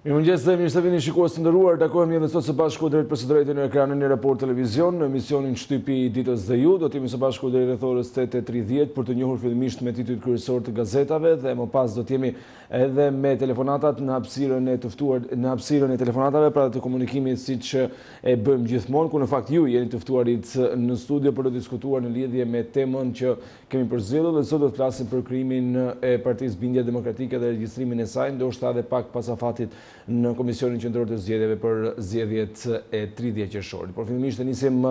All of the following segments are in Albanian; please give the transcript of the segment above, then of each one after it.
Mirëmëngjes dhe mirë se vini shikues të nderuar, takohemi edhe sot së bashku drejt për së drejtën në ekranin e Report Televizion në emisionin Shtypi ditës dhe ju. Do të jemi së bashku deri rreth orës 8:30 për të njohur fillimisht me titujt kryesor të gazetave dhe më pas do të jemi edhe me telefonatat në hapësirën e të ftuar në hapësirën e telefonatave pra të komunikimit siç e bëjmë gjithmonë, ku në fakt ju jeni të ftuarit në studio për të diskutuar në lidhje me temën që kemi përzgjedhur dhe sot do të flasim për krijimin e Partisë Bindja Demokratike dhe regjistrimin e saj, ndoshta edhe pak pas afatit në Komisionin Qendror të Zgjedhjeve për zgjedhjet e 30 qershorit. Por fillimisht e nisim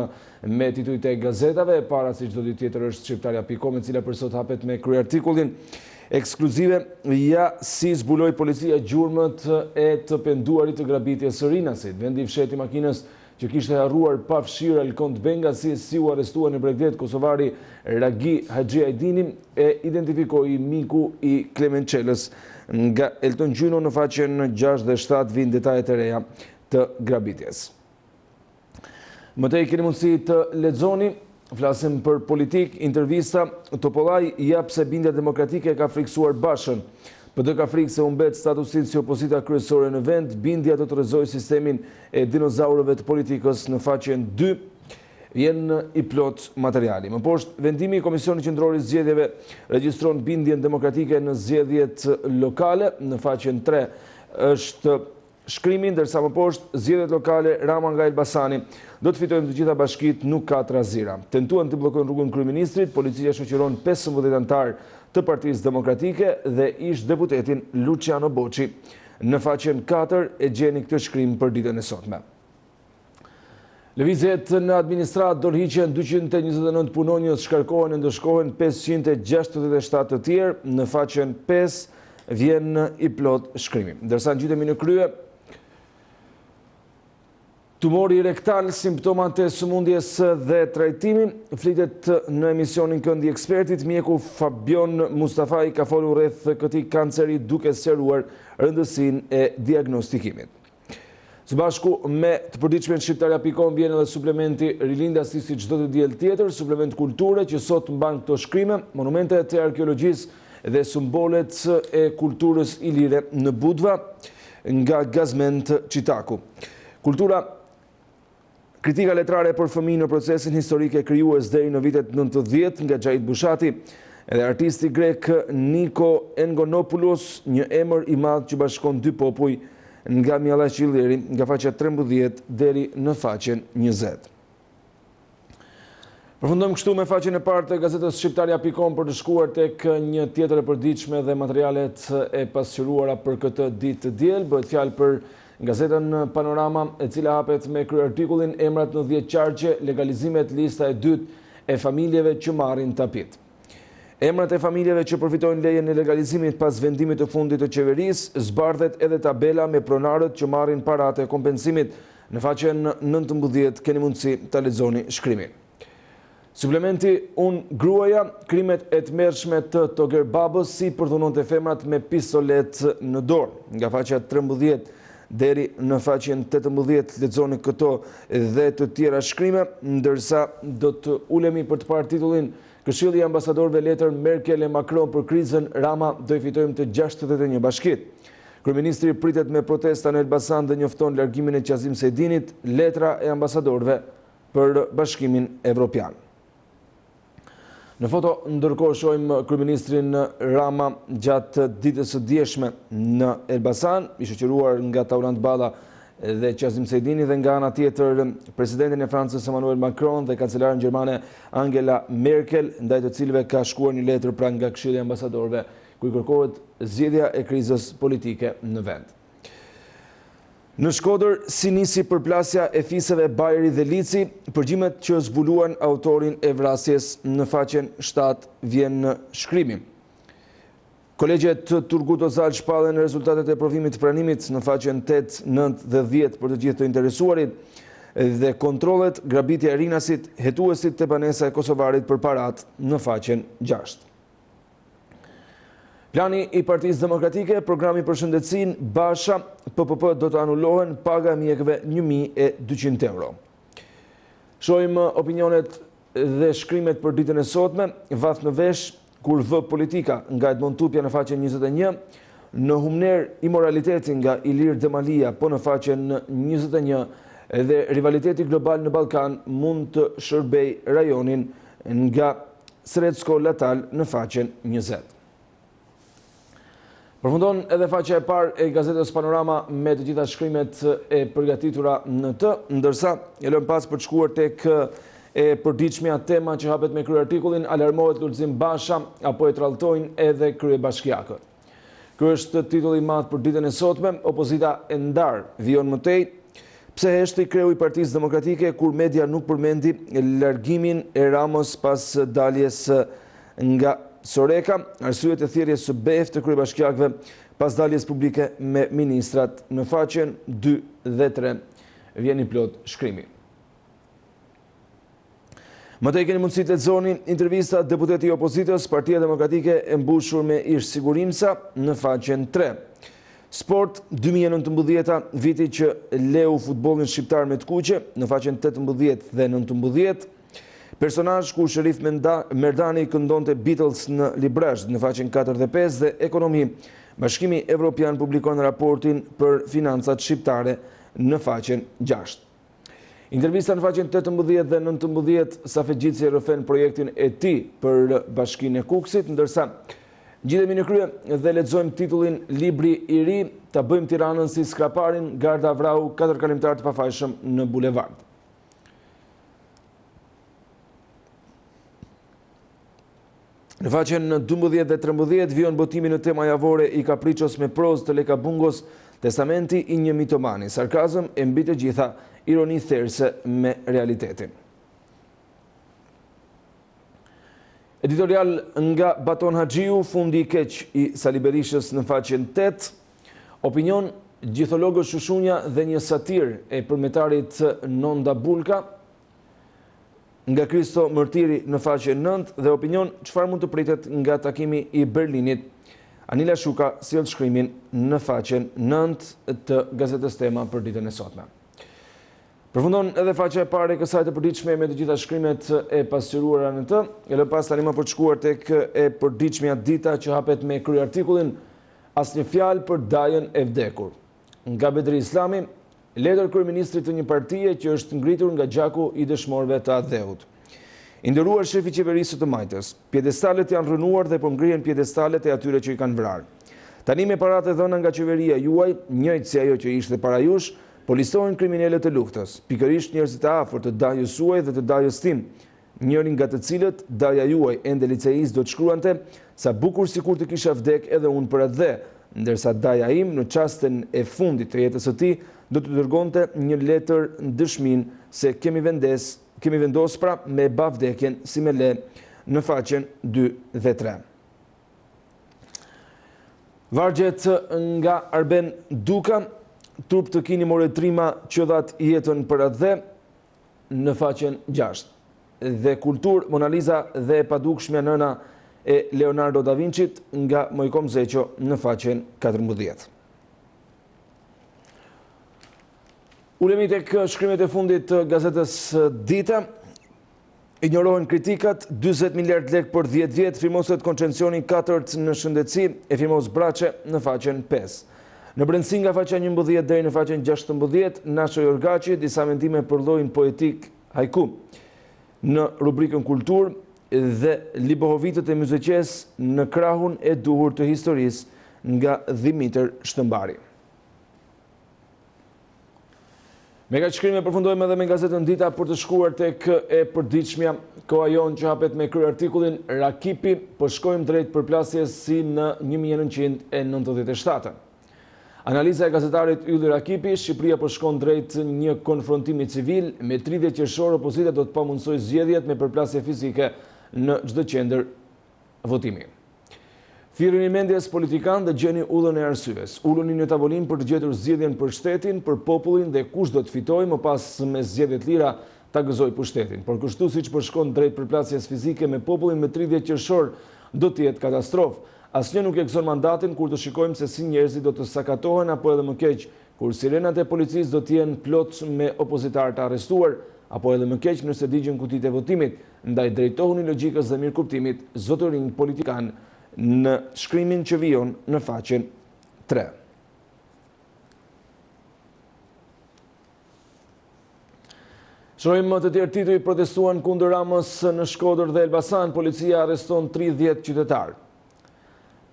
me titujt e gazetave, para si çdo ditë tjetër është shqiptaria.com, e cila për sot hapet me kryartikullin ekskluzive: ja si zbuloi policia gjurmët e të penduarit të grabitjes së Rinasit. Vendi i fshehti makinës që kishte harruar pa fshirë Alkont Bengasi, si u arrestua në Bregdet kosovari Ragi Haxhi Ajdini e identifikoi miku i Klemençelës. Nga Elton Gjyno në faqen 6 dhe 7 vijnë detajet e reja të grabitjes. Më tej keni mundësi të lexoni, flasim për politik, intervista, Topollaj jap se Bindja Demokratike ka friksuar Bashën. PD ka frikë se humbet statusin si opozita kryesore në vend, Bindja do të rrezojë sistemin e dinozaurëve të politikës në faqen 2. Vjen i plot materiali. Më poshtë, vendimi i Komisionit Qendror i Zgjedhjeve regjistron bindjen demokratike në zgjedhjet lokale. Në faqen 3 është shkrimi, ndërsa më poshtë, zgjedhjet lokale Rama nga Elbasani do të fitojnë të gjitha bashkitë, nuk ka trazira. Tentuan të bllokojnë rrugën kryeministrit, policia shoqëron 15 antar të Partisë Demokratike dhe ish deputetin Luciano Boçi. Në faqen 4 e gjeni këtë shkrim për ditën e sotme. Lëvizjet në administratë dorëhiqen 229 punonjës, shkarkohen e ndëshkohen 567 të tjerë. Në faqen 5 vjen i plot shkrimi. Ndërsa ngjitemi në krye, tumori rektal, simptomat e sëmundjes dhe trajtimi, flitet në emisionin Këndi i Ekspertit. Mjeku Fabion Mustafai ka folur rreth këtij kanceri duke sqaruar rëndësinë e diagnostikimit. Së bashku me të përditshme shqiptaria.com vjen edhe suplementi Rilindasi si çdo të diel tjetër, suplement kulture që sot mban këto shkrime: monumentet e arkeologjisë dhe simbolet e kulturës ilire në Budva, nga Gazment Çitaku. Kultura, kritika letrare për fëmijë në procesin historik e krijues deri në vitet 90 nga Xhait Bushati, edhe artisti grek Niko Engonopoulos, një emër i madh që bashkon dy popuj, nga Mjalla Qilleri, nga faqja 13 deri në faqen 20. Përfundojmë kështu me faqen e parë të gazetës shqiptaria.com për të shkuar tek një tjetër e përditshme dhe materialet e pasqyruara për këtë ditë të diel. Bëhet fjalë për gazetën Panorama, e cila hapet me kryartikullin emrat në 10 qarqe, legalizimet, lista e dytë e familjeve që marrin tapit. Emrat e familjeve që përfitojnë lejen e legalizimit pas vendimit të fundit të qeverisë, zbardhet edhe tabela me pronarët që marrin paratë e kompensimit. Në faqen 19 keni mundësi ta lexoni shkrimin. Suplementi Unë gruaja, krimet e tmerrshme të Toger Babës, si përdhunonte femrat me pistolet në dorë. Nga faqja 13 deri në faqen 18 lexoni këto dhe të tjera shkrime, ndërsa do të ulemi për të parë titullin Këshilli i ambasadorëve letër Merkel e Macron për krizën, Rama do i fitojmë të 61 bashkitë. Kryeministri pritet me protesta në Elbasan dhe njofton largimin e Qazim Saidinit, letra e ambasadorëve për Bashkimin Evropian. Në foto ndërkohë shohim kryeministrin Rama gjatë ditës së dieshme në Elbasan, i shoqëruar nga Taulant Balla dhe Qazim Saidini, dhe nga ana tjetër presidentin e Francës Emmanuel Macron dhe kancelaren gjermane Angela Merkel, ndaj të cilëve ka shkuar një letër pra nga Këshilli i ambasadorëve, ku i kërkohet zgjidhja e krizës politike në vend. Në Shkodër, si nisi përplasja e fisëve Bajri dhe Lici, përgjimet që zbuluan autorin e vrasjes. Në faqen 7 vjen në shkrimi. Kolegjet Turgut Ozal shpallen rezultatet e provimit të pranimit. Në faqen 8, 9 dhe 10 për të gjithë të interesuarit, dhe kontrollet, grabitja e Rinasit, hetuesit të banesa e Kosovarit për parat. Në faqen 6. Plani i Partisë Demokratike, programi për shëndetësinë, Basha, PPP do të anullohen, paga e mjekëve 1.200 euro. Shohim opinionet dhe shkrimet për ditën e sotme. Vath në vesh, kur vë politika, nga Edmond Tupja në faqen 21, në humner imoraliteti nga Ilir Demalia, po në faqen 21, edhe rivaliteti global në Ballkan mund të shërbej rajonin nga Sretsko Latal në faqen 20. Përfundon edhe faqja e parë e gazetës Panorama me të gjitha shkrimet e përgatitura në të, ndërsa e lëm pas për të shkuar tek e përditshmja tema që hapet me kryerartikullin, alarmohet Lulzim Basha apo e tralltojnë edhe kryebashkiakët. Ky është titulli i madh për ditën e sotme. Opozita e ndar vijon më tej. Pse heshti kreu i Partisë Demokratike kur media nuk përmendi largimin e Ramos pas daljes nga Soreka, arsyet e thirrjes së BEF të kryebashkiakëve pas daljes publike me ministrat në faqen 2 dhe 3. Vjen i plot shkrimi. Më tej keni mundësi të lexoni intervista deputeti i opozitës, Partia Demokratike e mbushur me ish sigurimsa në faqen 3. Sport 2019, viti që leu futbollin shqiptar me të kuqe, në faqen 18 dhe 19. Personazh ku Sherif Merdani këndonte Beatles në Librazh në faqen 4 dhe 5 dhe ekonomi. Bashkimi Evropian publikon raportin për financat shqiptare në faqen 6. Intervista në faqen 18 dhe 19, Safet Gjitsi rrëfen projektin e tij për Bashkinë e Kukësit, ndërsa gjidhemi në krye dhe lexojmë titullin Libri i ri, ta bëjmë Tiranën si skraparin, garda vrau 4 kalimtar të pafajshëm në bulevard. Në faqen 12 dhe 13 vijon botimi në tema javore i Kapriços me prozë të Leka Bungos, testamenti i një mitomani, sarkazëm e mbi të gjitha, ironi therse me realitetin. Editorial nga Baton Haxhiu, fundi i keq i Sali Berishës në faqen 8, opinion gjithologës Shushunja dhe një satir e përmetarit Nonda Bulka, nga Kristo Mërtiri në faqen 9 dhe opinion çfarë mund të pritet nga takimi i Berlinit. Anila Shuka sjell shkrimin në faqen 9 të gazetës Tema për ditën e sotme. Përfundon edhe faqja e parë e kësaj të përditshme me të gjitha shkrimet e pasqyruara në të. E lë pas tani më për të shkuar tek e përditshmja dita që hapet me kryartikullin asnjë fjalë për dajën e vdekur. Nga Bedri Islami, letër kryeministrit të një partie që është ngritur nga gjaku i dëshmorëve të Adheut. I nderuar shefi qeverisë të Majtës, pjedestalet janë rënuar dhe po ngrihen pjedestalet e atyre që i kanë vrarë. Tani me paratë dhëna nga qeveria juaj, njëjtë si ajo që ishte para jush, po listohen kriminalët e luftës, pikërisht njerëzit e afërt të dajës suaj dhe të dajës tim, njërin nga të cilët daja juaj ende liceis do të shkruante sa bukur sikur të kisha vdek edhe unë për atë dhe, ndërsa daja im në çastin e fundit të jetës së tij do të dërgonte një letër dëshmin se kemi vendos pra me bavdekjen si me le në faqen 2 dhe 3. Vargjet nga Arben Duka, trup të Kini Moretrima që dhat jetën për atë dhe në faqen 6. Dhe kultur, Mona Lisa dhe e padukshmja nëna e Leonardo da Vinci nga Mojkom Zeqo në faqen 14. Ulemi tek shkrimet e fundit të gazetës Dita. Ignorohen kritikat, 40 miliard lek për 10 vjet, firmoset koncencioni 4 në shëndetësi e firmos Braçe në faqen 5. Në brendësi nga faqja 11 deri në faqen 16, Nasho Jorgaçi, disa mendime për llojin poetik haiku. Në rubrikën kultur dhe libohovitët e Myzeqes në krahun e duhur të historisë nga Dimitër Shtëmbari. Me ka shkrime përfundojmë edhe me gazetën Dita për të shkuar tek e përditshmja koha jon që hapet me kryerartikullin Rakipi, po shkojmë drejt përplasjes si në 1997. Analiza e gazetarit Ylli Rakipi, Shqipëria po shkon drejt një konfrontimi civil, me 30 qershor opozita do të pamundsoj zgjedhjet me përplasje fizike në çdo qendër votimi. Thirrni mendjes politikan dhe gjeni udhën e arsyes. Uluni në tavolinë për të gjetur zgjedhjen për shtetin, për popullin dhe kush do të fitojë, më pas me zgjedhje të lira ta gëzoj pushtetin. Por kështu siç po shkon drejt përplasjes fizike me popullin me 30 qershor do të jetë katastrofë. Asnjë nuk e gëzon mandatin kur të shikojmë se si njerëzit do të sakatohen apo edhe më keq, kur sirenat e policisë do të jenë plot me opozitar të arrestuar, apo edhe më keq nëse digjen kutitë e votimit. Ndaj drejtohuni logjikës dhe mirëkuptimit, zotërinj politikan në shkrimin që vijon në faqen 3. Shohim të tjerë tituj protestuan kundër Ramës në Shkodër dhe Elbasan, policia arreston 30 qytetarë.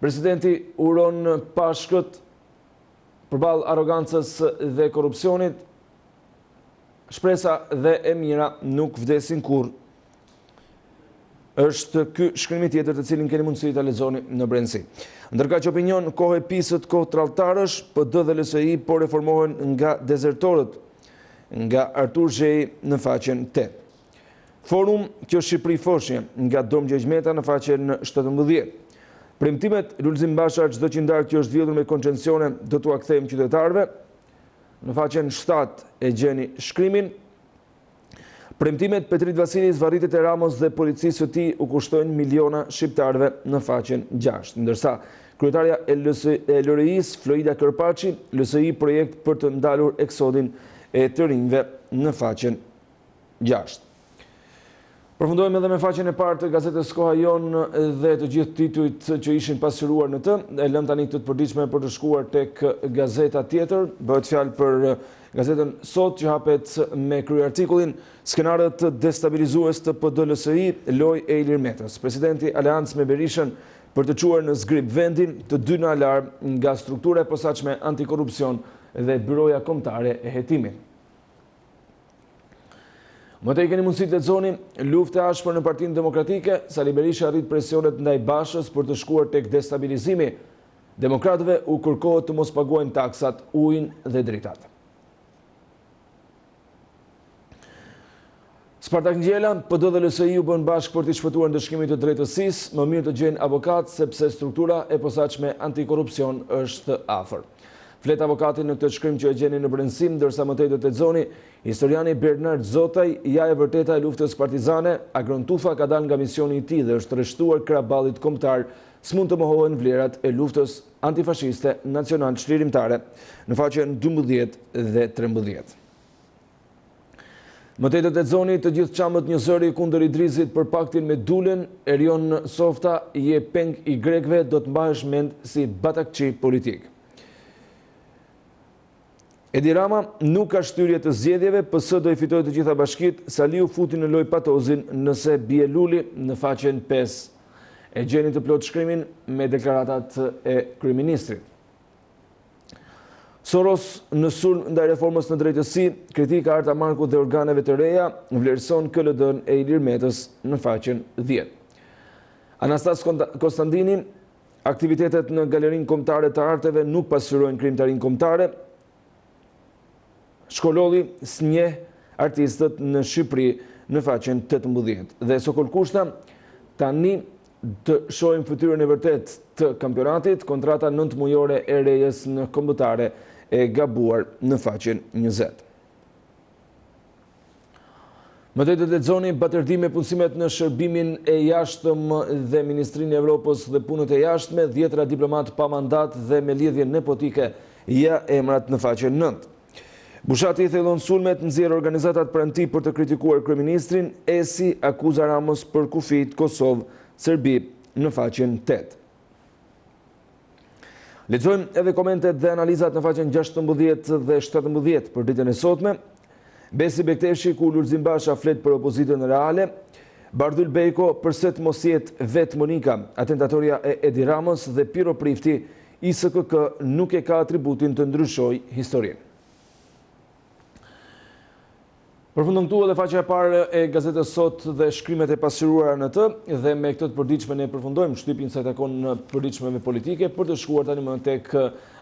Presidenti uron pashkët përballë arrogancës dhe korrupsionit, shpresa dhe e mira nuk vdesin kurrë. Është ky shkrimi tjetër të cilin keni mundësi ta lexoni në brendësi. Ndërka që opinion, kohë e pisët, kohë tralltarësh, PD dhe LSI po reformohen nga dezertorët, nga Artur Zhej në faqen 8. Forum Kjo Shqipëri Foshje nga Dom Gjegjmeta në faqen 17. Premtimet Lulzim Basha çdo qindar që është vjedhur me koncencione do t'u kthejmë qytetarëve. Në faqen 7 e gjeni shkrimin. Premtimet Petrit Vasilis, varritet e Ramos dhe policisë së tij u kushtojnë miliona shqiptarëve në faqen 6. Ndërsa kryetaria e LRI-s, Florida Kërpaçi, LSI projekt për të ndalur eksodin e të rinjve në faqen 6. Përfundojmë edhe me faqen e parë të gazetës Koha Jon dhe të gjithë titujt që ishin pasqyruar në të. E lëm tani të përditshme për të shkuar tek gazeta tjetër. Bëhet fjalë për gazetën Sot që hapet me kryertikullin Skenarët destabilizues të PD-LSI, loj e Ilir Metës. Presidenti aleancë me Berishën për të quar në zgrip vendin të dy në alarm nga struktura e posaçme antikorrupsion dhe byroja kombëtare e hetimit. Më tej keni mundësi të lexoni luftë e ashpër në Partinë Demokratike, Sali Berisha arrit presionet ndaj Bashës për të shkuar tek destabilizimi. Demokratëve u kërkohet të mos paguajnë taksat, ujin dhe dritat. Spartak Ngjela, PD dhe LSI u bën bashkë për të shpëtuar ndëshkimin të drejtësisë, më mirë të gjejnë avokat sepse struktura e posaçme antikorrupsion është afër. Flet avokati në këtë shkrim që e gjeni në brendësim, ndërsa më tej do të lexoni historiani Bernard Zotaj, ja e vërteta e luftës partizane, Agron Tufa ka dalë nga misioni i tij dhe është rreshtuar kraballit kombëtar, s'mund të mohohen vlerat e luftës antifashiste nacional çlirimtare në faqen 12 dhe 13. Më tej do të lexoni të gjithë çamët një zëri kundër Idrizit për paktin me Dulen, Erion Softa je peng i grekëve, do të mbahesh mend si batakçi politik. Edi Rama nuk ka shtyrje të zgjedhjeve, PS do i fitojë të gjitha bashkit, Saliu futi në loj patozin nëse bie luli në faqen 5. E gjeni të plot shkrimin me deklaratat e kryeministrit. Soros në sulm ndaj reformës në drejtësi, kritika Arta Marku dhe organeve të reja, vlerëson KLD-n e Ilir Metës në faqen 10. Anastas Konstantini, aktivitetet në galerinë kombëtare të arteve nuk pasqyrojnë krijimtarinë kombëtare. Shkololli s'njeh artistët në Shqipëri në faqen 18. Dhe Sokol Kushta, tani të shohim fytyrën e vërtet të kampionatit, kontrata 9 mujore e Rejës në kombëtare e gabuar në faqen 20. Më tej të lexoni batërdime punësimet në shërbimin e jashtëm dhe Ministrinë e Evropës dhe punët e jashtme, 10 diplomat pa mandat dhe me lidhje nepotike, ja emrat në faqen 9. Bushati i thellon sulmet, nxjerr organizatat pranë tij për të kritikuar kryeministrin, Esi akuza Ramos për kufit Kosovë, Serbi në faqen 8. Lexojmë edhe komentet dhe analizat në faqen 16 dhe 17 për ditën e sotme. Besi Bekteshi ku Lulzim Basha flet për opozitën reale, Bardhyl Bejko përse të mos jetë vetë Monika, atentatoria e Edi Ramos dhe Piro Prifti, ISKK nuk e ka atributin të ndryshojë historinë. Përfundon këtu edhe faqja e parë e gazetës Sot dhe shkrimet e pasqyruara në të, dhe me këtë të përditshme ne përfundojmë shtypin sa i takon në përditshmeve politike për të shkuar tani më tek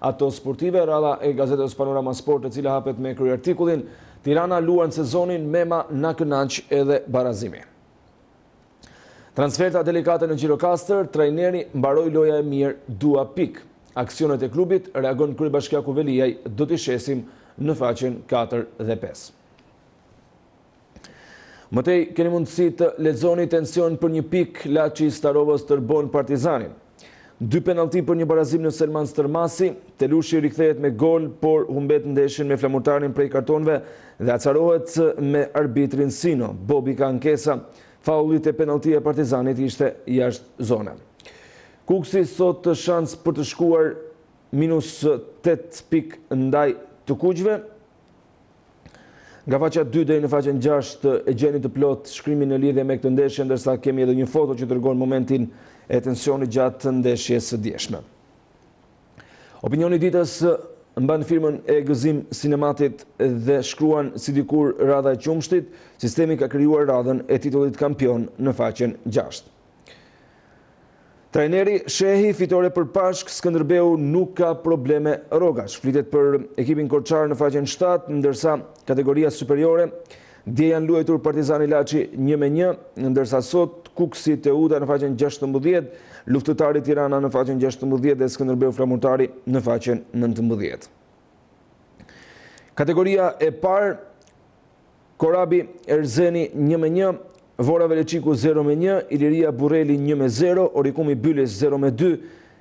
ato sportive, rradha e gazetës Panorama Sport, e cila hapet me kryertikullin Tirana luan sezonin, Mema na kënaq edhe barazimi. Transferta delikate në Gjirokastër, trajneri mbaroi loja e mirë, dua pik. Aksionet e klubit, reagon kryebashkiaku Veliaj, do t'i shesim në faqen 4 dhe 5. Më tej keni mundësi të lexoni tension për një pik, Laçi Starovës tërbon Partizanin. 2 penallti për një barazim në Selman Stërmasi, Telushi rikthehet me gol, por humbet ndeshjen me flamurtarin prej kartonëve dhe acarohet me arbitrin Sino. Bobi ka ankesa, faullit e penalltia e Partizanit ishte jashtë zone. Kuksi sot shans për të shkuar -8 pikë ndaj të kuqve. Nga faqja 2 deri në faqen 6 e gjeni të plot shkrimin në lidhje me këtë ndeshje, ndërsa kemi edhe një foto që tregon momentin e tensionit gjatë ndeshjes së dieshme. Opinioni ditës mban firmën e gëzim sinematit dhe shkruan si dikur radha e qumshtit, sistemi ka krijuar radhën e titullit kampion në faqen 6. Trajneri Shehi fitore për Pashk, Skënderbeu nuk ka probleme rrogash. Flitet për ekipin Korçar në faqen 7, ndërsa kategoria superiore dje janë luajtur Partizani Laçi 1-1, ndërsa sot Kuksi Teuta në faqen 16, Luftëtari Tirana në faqen 16 dhe Skënderbeu Flamurtari në faqen 19. Kategoria e parë, Korabi Erzeni 1-1, Vora Veleqiku 0-1, Iliria Burreli 1-0, Orikumi Bylis 0-2,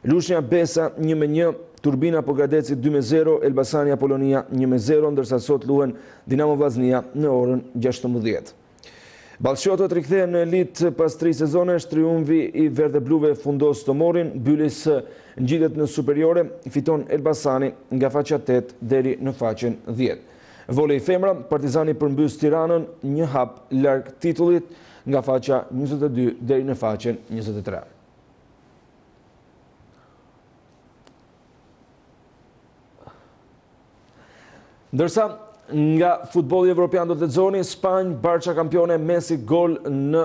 Lushnja Besa 1-1, Turbina Pogadeci 2-0, Elbasani Apolonia 1-0, ndërsa sot luhen Dinamo Vllaznia në orën 16. Ballshotët rikthehen në elitë pas 3 sezonesh, triumfi i verdhebluve fundos të morin, Bylis ngjitet në superiore, fiton Elbasani nga faqja 8 deri në faqen 10. Volej femra, Partizani përmbys Tiranën një hap larg titullit nga faqja 22 deri në faqen 23. Ndërsa nga futbolli evropian do të lexoni, Spanjë, Barça kampione, Messi gol në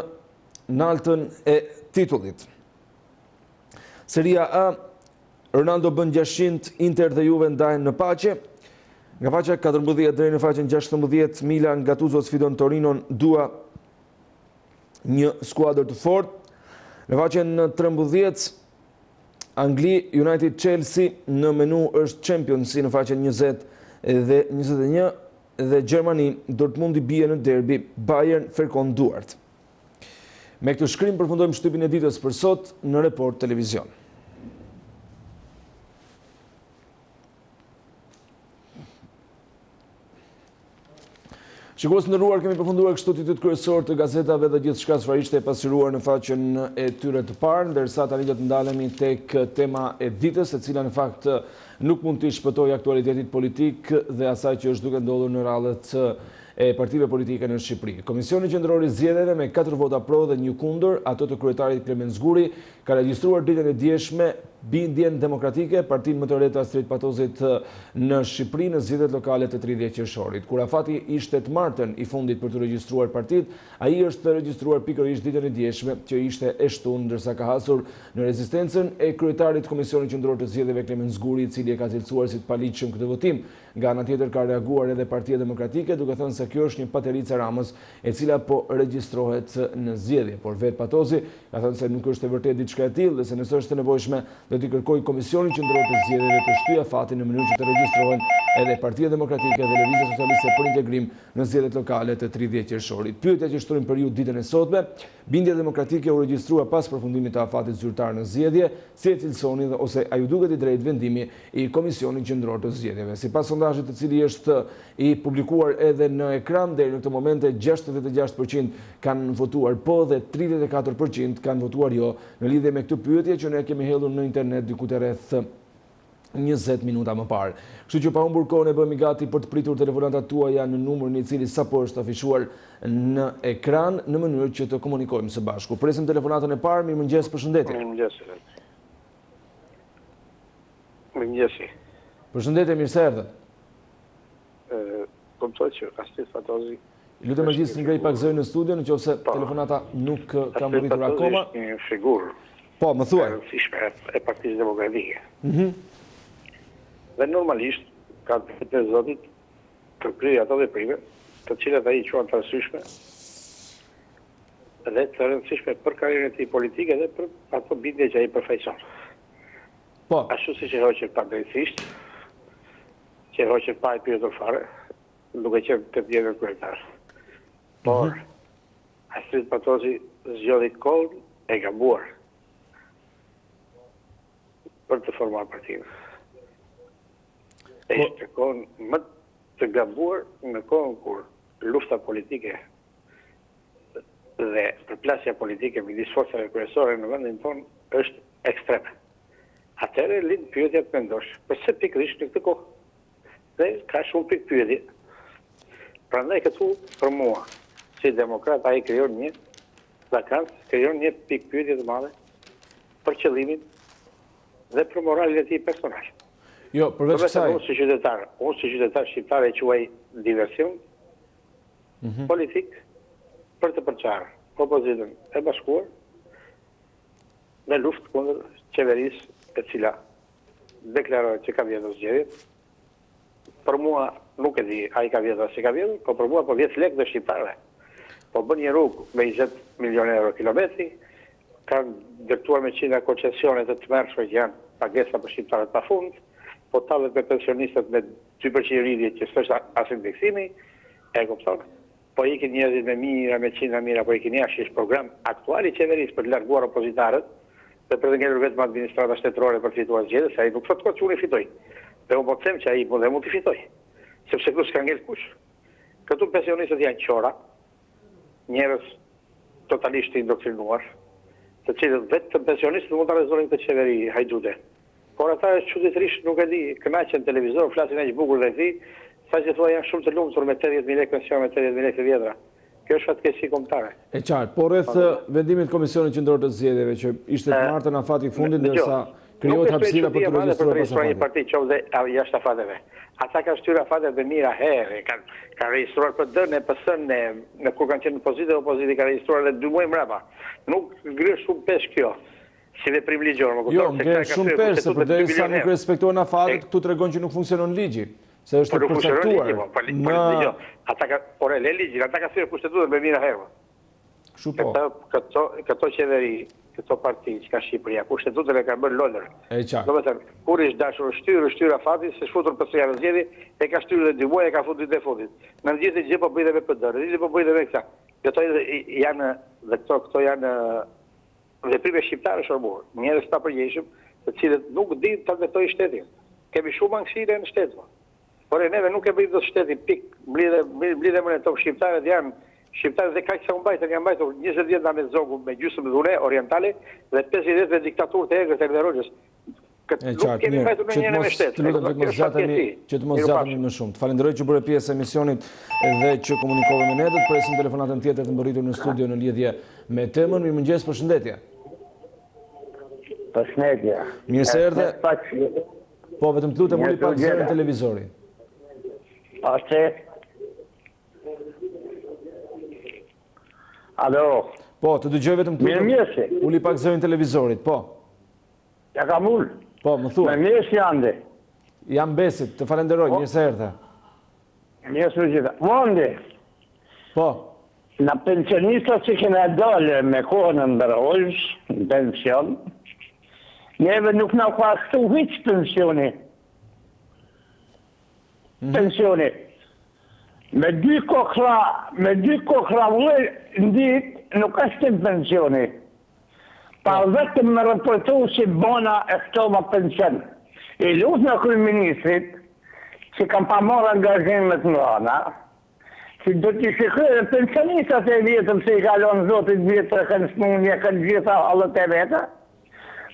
naltën e titullit. Seria A, Ronaldo bën 600, Inter dhe Juve ndahen në paqe. Nga faqja 14 deri në faqen 16, Milan Gattuso sfidon Torinon, dua një skuadër të fortë. Në faqen 13, Angli, United Chelsea, në menu është Champions në faqen 20 dhe 21, dhe Gjermani, Dortmundi bie në derbi, Bayern fërkon Duart. Me këtë shkrim përfundojmë shtypin e ditës për sot në Report Televizion. Shikues nderuar, kemi përfunduar kështu titullit kryesor të gazetave dhe gjithçka çfarë ishte e pasqyruar në faqen e tyre të parë, ndërsa tani do të ndalemi tek tema e ditës, e cila në fakt nuk mund të shpëtojë aktualitetit politik dhe asaj që është duke ndodhur në rrallet e partive politike në Shqipëri. Komisioni Qendror i Zgjedhjeve me 4 vota pro dhe 1 kundër, ato të kryetarit Klemens Zguri, ka regjistruar ditën e dieshme bindjen demokratike partinë më të re të Astrid Patozit në Shqipëri në zgjedhjet lokale të 30 qershorit. Kur afati ishte të martën i fundit për të regjistruar partitë, ai është regjistruar pikërisht ditën e dieshme që ishte e shtunë, ndërsa ka hasur në rezistencën e kryetarit Komisionit Qendror të Zgjedhjeve Klemens Zguri, i cili e ka cilësuar si të paligjshëm këtë votim. Nga ana tjetër ka reaguar edhe Partia Demokratike, duke thënë se kjo është një paterica Ramës, e cila po regjistrohet në zgjedhje, por vetë Patozi ka thënë se nuk është e vërtetë diçka e tillë dhe se nëse është e nevojshme do t'i kërkojë Komisionit Qendror të Zgjedhjeve të shtyjë afatin në mënyrë që të regjistrohen edhe Partia Demokratike dhe Lëvizja Socialiste për integrim në zgjedhjet lokale të 30 qershorit. Pyetja që shtronin për ju ditën e sotme, bindja demokratike u regjistrua pas përfundimit të afatit zyrtar në zgjedhje, si e cilësoni ose a ju duket i drejtë vendimi i Komisionit Qendror të Zgjedhjeve. Sipas sondazhit të cili është i publikuar edhe në ekran, deri në këtë moment 66% kanë votuar po dhe 34% kanë votuar jo në lidhje me këtë pyetje që ne kemi hedhur në internet diku te rreth 20 minuta më parë. Kështu që pa humbur kohën e bëhemi gati për të pritur telefonatat tuaja në numrin i cili sapo është afishuar në ekran në mënyrë që të komunikojmë së bashku. Presim telefonatën e parë. Mirëmëngjes, përshëndetje. Mirëmëngjes. Mirëmëngjes. Përshëndetje, mirë se erdhët. Kuptoj që Astrid Patozi. Lutem gjithë ngrej pak zërin në studio nëse telefonata nuk ka mbërritur akoma. Është një figurë. Po, më thuaj. E rëndësishme e Partisë Demokratike. Dhe normalisht ka të zotit të kryer ato veprime, të cilat ai quan të rëndësishme dhe të rëndësishme për karrierën e tij politike dhe për ato bindje që ai përfaqëson. Po. Ashtu siç e hoqë pa drejtësisht, që e hoqë pa i pyetur fare, duke qenë të tjerë kryetar. Por Astrid Patozi zgjodhi kohën e gabuar për të formuar partinë. Ishte kohën më të gabuar në kohën kur lufta politike dhe përplasja politike midis forcave kryesore në vendin tonë është ekstreme. Atëherë lind pyetja të mendosh, pse pikërisht në këtë kohë? Dhe ka shumë pikë pyetje. Prandaj këtu për mua, si demokrat, ai krijon një vakancë, krijon një pikë pyetje të madhe për qëllimin dhe për moralin e tij personal. Jo, përveç kësaj. Unë si qytetar shqiptar e quaj diversion politik për të përçarë opozitën e bashkuar në luftë kundër qeverisë e cila deklarohet që ka vjedhur zgjedhjet. Për mua nuk e di ai ka vjedhur si ka vjedhur, po për mua po vjedh lekë dhe shqiptarëve. Po bën një rrugë me 20 milionë euro kilometri, kanë ndërtuar me qindra koncesione të tmerrshme që janë pagesa për shqiptarët pafund, po tallet me pensionistët me 2% rritje që s'është as indeksimi, e kupton? Po ikin njerëzit me mira, me qindra mira, po ikin jashtë është program aktual i qeverisë për të larguar opozitarët dhe për të ngellur vetëm administrata shtetërore për fituar zgjedhjes, ai nuk thotë që unë fitoj. Dhe unë po them që ai mund të fitoj. Sepse këtu s'ka ngel kush. Këtu pensionistët janë qora, njerëz totalisht indoktrinuar, të cilët vetëm pensionistët mund ta rezonin këtë qeveri hajdute. Por ata çuditërisht nuk e di, kënaqen në televizor, flasin aq bukur dhe thi, sa që thua janë shumë të lumtur me 80.000 lekë pension, me 80.000 lekë të vjetra. Kjo është fatkeqësi kombëtare. E qartë, por rreth vendimit Komisionit Qendror të Zgjedhjeve që ishte të martën afati i fundit ndërsa krijohet hapësira për të regjistruar një parti qoftë jashtë afateve. Ata kanë shtyr afatet dhe mira herë, kanë regjistruar PD-n, PS-n, në kur kanë qenë në pozitë, opozitë ka regjistruar edhe 2 muaj mbrapa. Nuk ngre shumë pesh kjo. Si veprim ligjor, më kupton? Jo, ngre shumë pesh, se përderisa nuk respektohen afatet, këtu tregon që nuk funksionon ligji. Se është të përcaktuar. Por e le ligjin, ata ka thyrë kushtetutën me mira herë. Kështu po. Këto qeveri, këto parti që ka Shqipëria, kushtetutën e ka bërë lodër. E qartë. Do të thënë, kur ishte dashur shtyr afati, se shfutur PS-ja në zgjedhje, e ka shtyrë dhe 2 muaj, e ka futur dhe fundit. Në gjithë gjë po bëjë dhe me PD, dhe po bëjë dhe me këta. Këto janë veprime shqiptare shërbor, njerëz të përgjeshëm, të cilët nuk dinë ta vetojnë shtetin. Kemi shumë anksire në shtet. Por e neve nuk e bëjmë do shtetin, pik, mblidhe më në top shqiptarët janë, shqiptarët dhe kaq sa mbajtën, janë mbajtur 20 vjet me zogu, me gjysmë dhune orientale dhe 50 vjet me diktaturë të Egrit e Erdoganit. Nuk kemi mbajtur në njërin me shtet. Që të mos zgjatemi më shumë. Të falenderoj që bëre pjesë e emisionit dhe që komunikove me ne. Do të presim telefonatën tjetër të mbërritur në studio në lidhje me temën. Mirëmëngjes, përshëndetje. Përshëndetje. Mirë se erdhe. Po, vetëm të lutem uli pak zërin televizori. Ashtë. Alo. Po, të dëgjoj vetëm të lutem. Mirëmjesi. Uli pak zërin televizorit, po. Ja kam ullë. Po, më thua. Mirëmjesi jande. Jam Besit, të falenderoj, mirë se erdhe. Mirëmjesi u gjitha. Monde. Po. Në pensionistët që kena dalë me kohën në ndërhojsh, në pension, neve nuk në ka ashtu hiç pensioni. Pensioni. Me 2 kokra vëllë në ditë nuk është të pensioni. Pa vetëm me raportu si bona e këto ma pension. I lutë në kryeministrit që kam pa marrë angazhimet në rana, që do t'i shikojnë pensionistat e vjetëm se i kalon zotit vjetër kanë smunje, kanë gjitha allët e veta,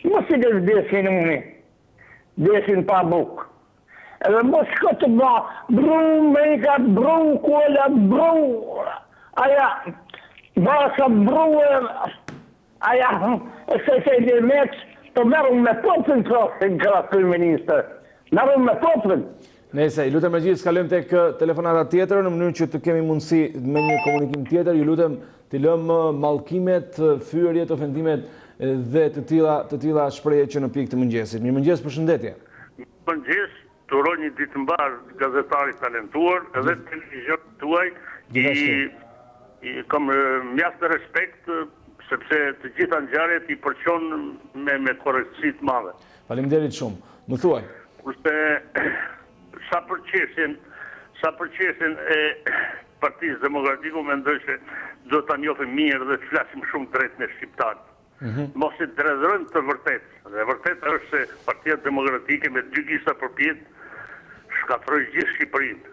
mos i dhe vdesin uni, vdesin pa bukë. Edhe mos këtë ba, brum, mejka, brum, kolla, brum, aja, basa, brum, aja, e se dhe meq, të merëm me popën trosin kërë minister. Merëm me popën. Nese, i lutem Regjis, kalojmë tek telefonata tjetër, në mënyrë që të kemi mundësi me një komunikim tjetër, ju lutem të lëmë mallkimet, fyerjet, ofendimet dhe të tilla shprehje që në pikë të mëngjesit. Mirëmëngjes, përshëndetje. Mëngjes, të uroj një ditë mbar gazetarit talentuar edhe televizionin tuaj. Kam mjaft respekt sepse të gjitha ngjarjet i përçon me korrektësi të madhe. Faleminderit shumë. Më thuaj. Kurse sa për qeshin e Partisë Demokratike mendoj se do ta njohim mirë dhe të flasim shumë drejt në shqiptarët. Mos i drejtojmë të vërtetë. Dhe vërteta është se Partia Demokratike me 2 gishta përpjet shkatroi gjithë Shqipërinë.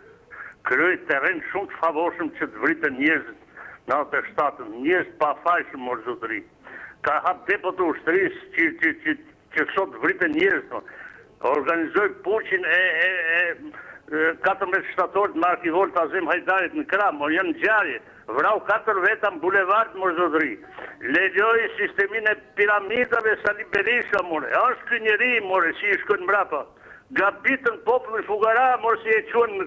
Krijoi terren shumë të favorshëm që të vriten njerëzit në 97-ën, njerëz pa fajshëm morzotëri. Ka hap depot të ushtrisë që që sot vriten njerëz, organizoj puqin e 14 shtatorit me arkivor të Azem Hajdarit në Kram, or janë ngjarje, vrau 4 veta në bulevard Morzodri. Lejoj sistemin e piramidave Sali Berisha, more. Është ky njeri, more, si i shkon mbrapa. Gabitën popullin fugara, more, si e quen në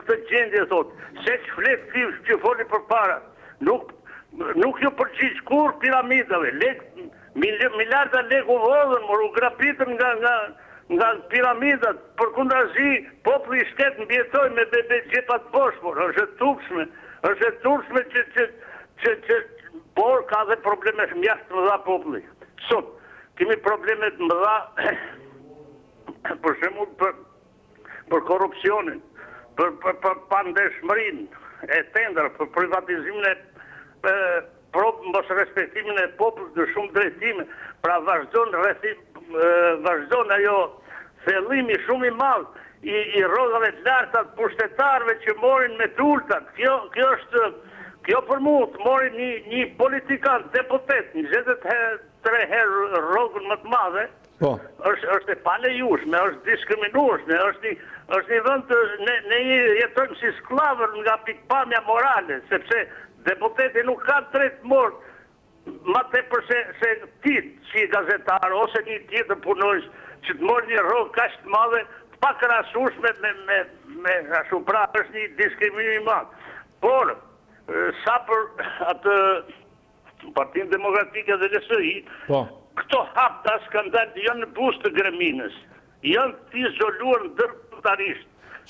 këtë gjendje, thot. Se që flet që foli për para. Nuk ju përgjigj kur piramidave. Miliarda lek u vodhën, more, u grabitën nga piramidat, për kundrazi, populli i shtet mbjetoj me gjepat bosh, por është e turpshme që por ka dhe probleme mjaft të mëdha populli. Sot, kemi probleme të mëdha, për shembull për korrupsionin, për pandeshmërinë e tendra, për privatizimin mos respektimin e popullit në shumë drejtime, pra vazhdon ajo thellimi shumë i madh i rrogave të larta të pushtetarëve që morin me tultat. Kjo për mua të morin një politikan deputet 23 herë rrogën më të madhe. Është e palejueshme, është diskriminueshme, është një vend ne jetojmë si sklavër nga pikpamja morale, sepse deputeti nuk ka drejt mort ma tepër se ti si gazetar ose një tjetër punonjës që të morë një rrogë kaq të madhe pa krahasueshme me ashtu, pra është një diskriminim i madh. Por sa për atë Partinë Demokratike dhe LSI, këto hapta skandal janë në buzë të greminës, janë të izoluar ndërkombëtarisht.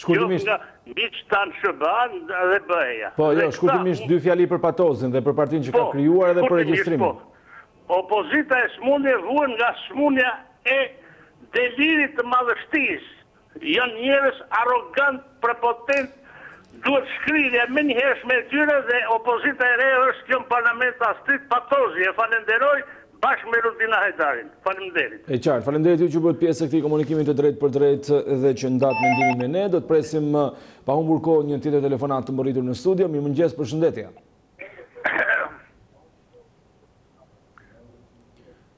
Jo nga miqtan SHBA dhe BE-ja. Po, jo, shkurtimisht 2 fjali për Patozin dhe për partinë që ka krijuar edhe për regjistrimin. Opozita e smundje vuan nga smundja e delirit të madhështisë. Janë njerëz arrogant, prepotent, duhet shkrirje me njëherë me tyre dhe opozita e re është kjo në parlament Astrid Patozi. E falenderoj bashkë me Rudina Hajdarin. Faleminderit. E qartë, faleminderit ju që bëhet pjesë e këtij komunikimi të drejtë për drejtë dhe që ndat mendimin me ne. Do të presim pa humbur kohë një tjetër telefonat të mbërritur në studio. Mirëmëngjes, përshëndetje.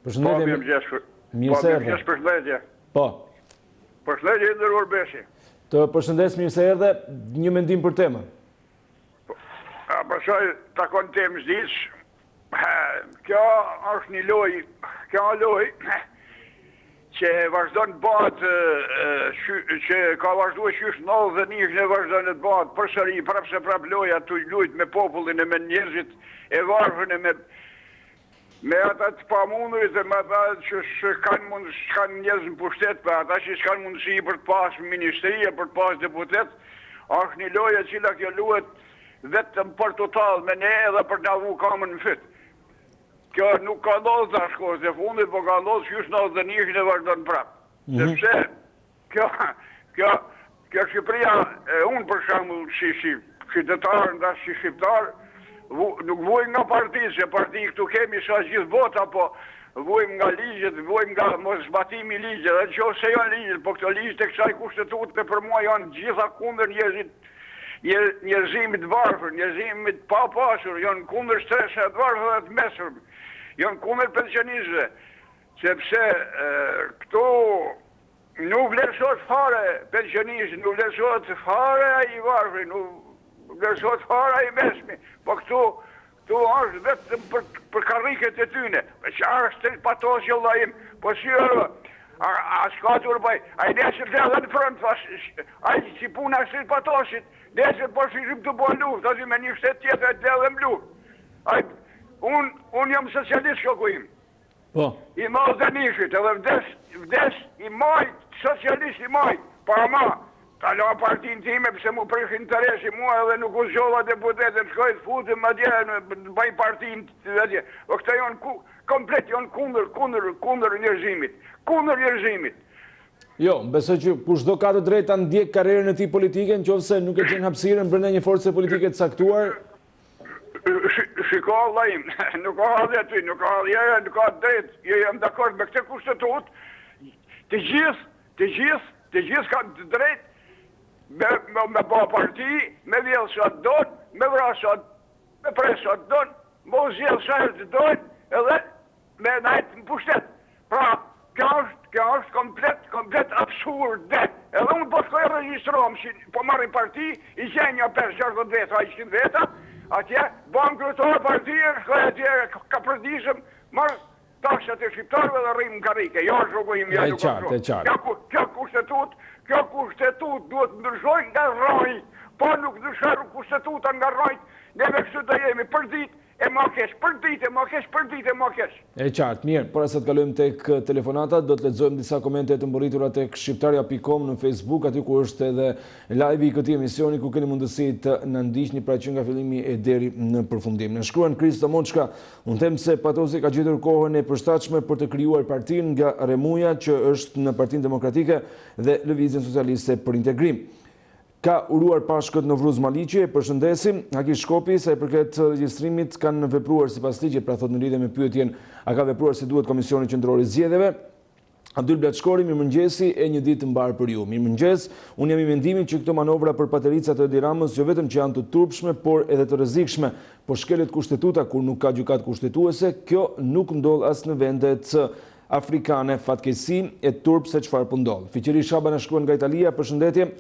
Përshëndetje. Mirëmëngjes, përshëndetje. Po. Përshëndetje nderuar Beshi. Të përshëndes, mirë se erdhe, një mendim për temën. Pastaj takon temën ditës. Kjo është një lojë që vazhdon të bëhet, që ka vazhduar qysh 91 e vazhdon të bëhet përsëri prap loja të lujt me popullin e me njerëzit e varfër e me ata të pamundurit dhe me ata që s'kan njerëz në pushtet, për ata që s'kan mundësi për të pas ministria, për të pas deputet, është një lojë e cila kjo luhet vetëm për total me ne edhe për na vu kamën në fyt. Kjo nuk ka ndodhur tash kohës e fundit, po ka ndodhur qysh 91 e vazhdon prap. Sepse kjo Shqipëria, unë për shembull si qytetar, ndash si shqiptar, nuk vujmë nga parti, se parti këtu kemi sa gjithë bota, po vujmë nga ligjet, vujmë nga mos zbatimi i ligjet, dhe nëse janë ligjet, po këto ligjet e kësaj kushtetute për mua janë gjitha kundër njerëzimit varfër, njerëzimit pa pasur, janë kundër stresit të varfër dhe të mesur, janë kundër pensionistëve, sepse këtu nuk vlerësohet fare pensionisti, nuk vlerësohet fare ai varfri, nuk vlerësohet fare ai mesmi, po këtu është vetëm për karriket e tyne. Që është Patosi vëllai im, po si a s'ka të urbaj, a i nesër të edhe në front, a i si puna Astrid Patosit, nesër po shishim të bo luft, azi me një shtet tjetër e të edhe më luft. Unë jam socialist shoku im. I majt dhe nishit, edhe vdes i majt, socialist i majt, para ma. Ta la partin time, pëse mu prish interesi mua edhe nuk u zgjova deputetet, shkoj të futim ma dje, në baj partin të dje. O këta janë komplet, janë kundër njerëzimit. Kundër njerëzimit. Jo, besoj që kushdo ka të drejtë ta ndjek karrierën e tij politike, nëse nuk e gjen hapësirën brenda një force politike të caktuar. Shiko vëllai im, nuk ka hadhe aty, nuk ka drejt. Jo jam dakord me këtë kushtetutë. Të gjithë kanë të drejtë me ba parti, me vjellë sa të donë, me vrasë sa me presë sa të donë, me zjellë sa të donë, edhe me najtë në pushtet. Pra, Kjo është komplet absurde. Edhe unë po shkoj regjistrom, po marri parti, i gjenja 5-60 veta, 100 veta, atje, bom kryetar partie, shkoj atje, ka përdishëm, marë takshat e shqiptarëve dhe rrimë në karike. Jo është rrugu imi atë kontrol. Kjo kushtetut duhet ndryshoj nga rroj, po nuk ndryshoj kushtetuta nga rroj, neve kështu të jemi për dit, e ma kesh, për dit, e ma kesh. E qartë, mirë, para se të kalojmë tek telefonatat, do të lexojmë disa komente të mbërritura tek shqiptarja.com në Facebook, aty ku është edhe live i këtij emisioni ku keni mundësi të na ndiqni pra që nga fillimi e deri në përfundim. Në shkruan Kristo Moçka, unë them se Patosi ka gjetur kohën e përshtatshme për të krijuar partinë nga Remuja që është në Partinë Demokratike dhe Lëvizjen Socialiste për Integrim. Ka uruar pashkët në Vruz Maliqi, përshëndesim, Haki Shkopi, sa i përket regjistrimit kanë vepruar sipas ligjit, pra thot në lidhje me pyetjen, a ka vepruar si duhet Komisioni Qendror i Zgjedhjeve. Abdul Blatshkori, mirëmëngjesi e një ditë të mbarë për ju. Mirëmëngjes, unë jam i mendimit që këto manovra për patericat e Edi Ramës jo vetëm që janë të turpshme, por edhe të rrezikshme, por shkelet kushtetuta kur nuk ka gjykat kushtetuese, kjo nuk ndodh as në vendet afrikane, fatkeqësi e turp se çfarë po ndodh. Fiqeri Shaba na shkruan nga Italia, përshëndetje.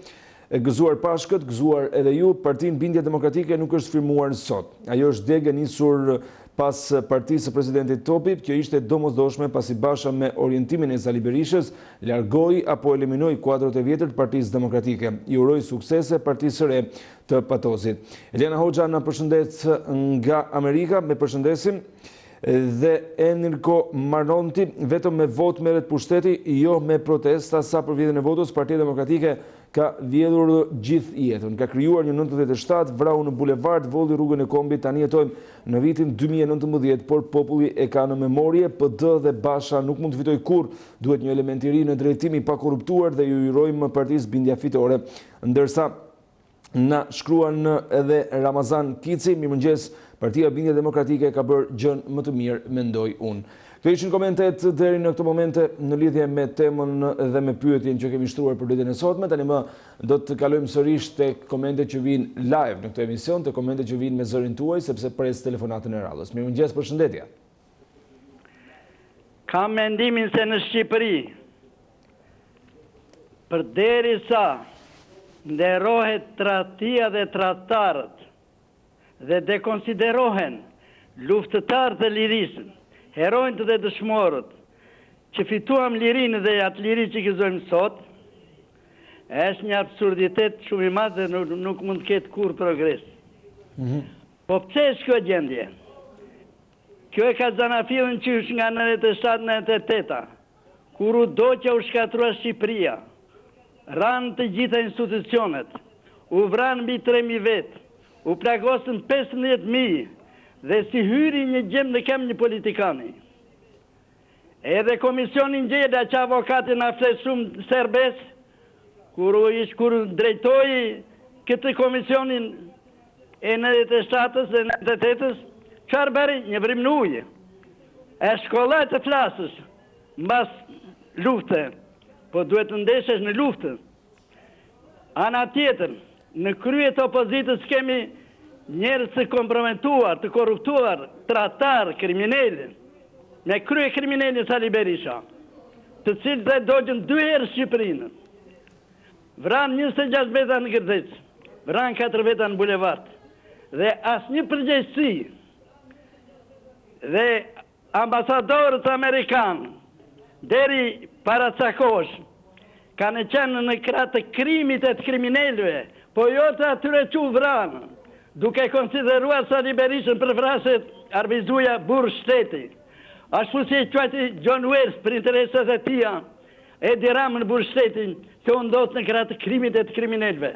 Gëzuar pashkët, gëzuar edhe ju, Partinë Bindje Demokratike nuk është firmuar sot. Ajo është degë nisur pas partisë së presidentit Topit, kjo ishte domosdoshme pasi Basha me orientimin e Sali Berishës largoi apo eliminoi kuadrot e vjetër të Partisë Demokratike. I uroj suksese Partisë së re të Patosit. Elena Hoxha na përshëndet nga Amerika, me përshëndesim. Dhe Enrico Maronti, vetëm me vot merret pushteti, jo me protesta, sa për vjetën e votës, Partia Demokratike ka vjedhur gjithë jetën. Ka krijuar një 97, vrau në bulevard, volli rrugën e Kombit, tani jetojmë në vitin 2019, por populli e ka në memorie, PD dhe Basha nuk mund të fitoj kur, duhet një element i ri në drejtimi pa korruptuar dhe ju urojmë Partisë Bindja fitore. Ndërsa na shkruan edhe Ramazan Kici, mirëmëngjes, Partia Bindje Demokratike ka bërë gjën më të mirë, mendoj unë. Këto ishin komentet deri në këtë momente në lidhje me temën dhe me pyetjen që kemi shtruar për ditën e sotme. Tani më do të kalojmë sërish tek komentet që vijnë live në këtë emision, tek komentet që vijnë me zërin tuaj, sepse pres telefonatën e radhës. Mirëmëngjes, përshëndetje. Kam mendimin se në Shqipëri, përderisa nderohet tradhtia dhe tradhtarët dhe dekonsiderohen luftëtarët e lirisë, heronjtë dhe dëshmorët, që fituam lirinë dhe atë liri që gëzojmë sot, është një absurditet shumë i madh dhe nuk mund të ketë kur progres. Po pse është kjo gjendje? Kjo e ka zanafillën që është nga 97-98, kur u doqja u shkatrua Shqipëria, ranë të gjitha institucionet, u vranë mbi 3.000 vetë, u plagosën 15.000 dhe si hyri një gjem në kem një politikani. Edhe komisionin gjeda që avokatin a flet shumë serbes, kur drejtoi këtë komisionin e 97-ës dhe 98-ës, çfarë bëri? Një vrim në ujë. E shkollaj të flasës, mbas lufte, po duhet të ndeshesh në luftë. Ana tjetër, në kryet opozitës kemi njerëz të komprometuar, të korruptuar, tradhtar, kriminalë, me krye kriminalin Sali Berisha, të cilët e dogjën 2 herë Shqipërinë. Vran 26 veta në Gërdec, vran 4 veta në bulevard, dhe asnjë përgjegjësi. Dhe ambasadorët amerikanë, deri para ca kohësh, kanë qenë në krah të krimit e të kriminalëve, po jo të atyre që u vranë, duke konsideruar Sali Berishën për vraset arbizuja burr shteti. Ashtu si e quajti John West për interesat e tia, Edi Ramën në burr shtetin, që u ndodh në krah të krimit e të kriminalëve.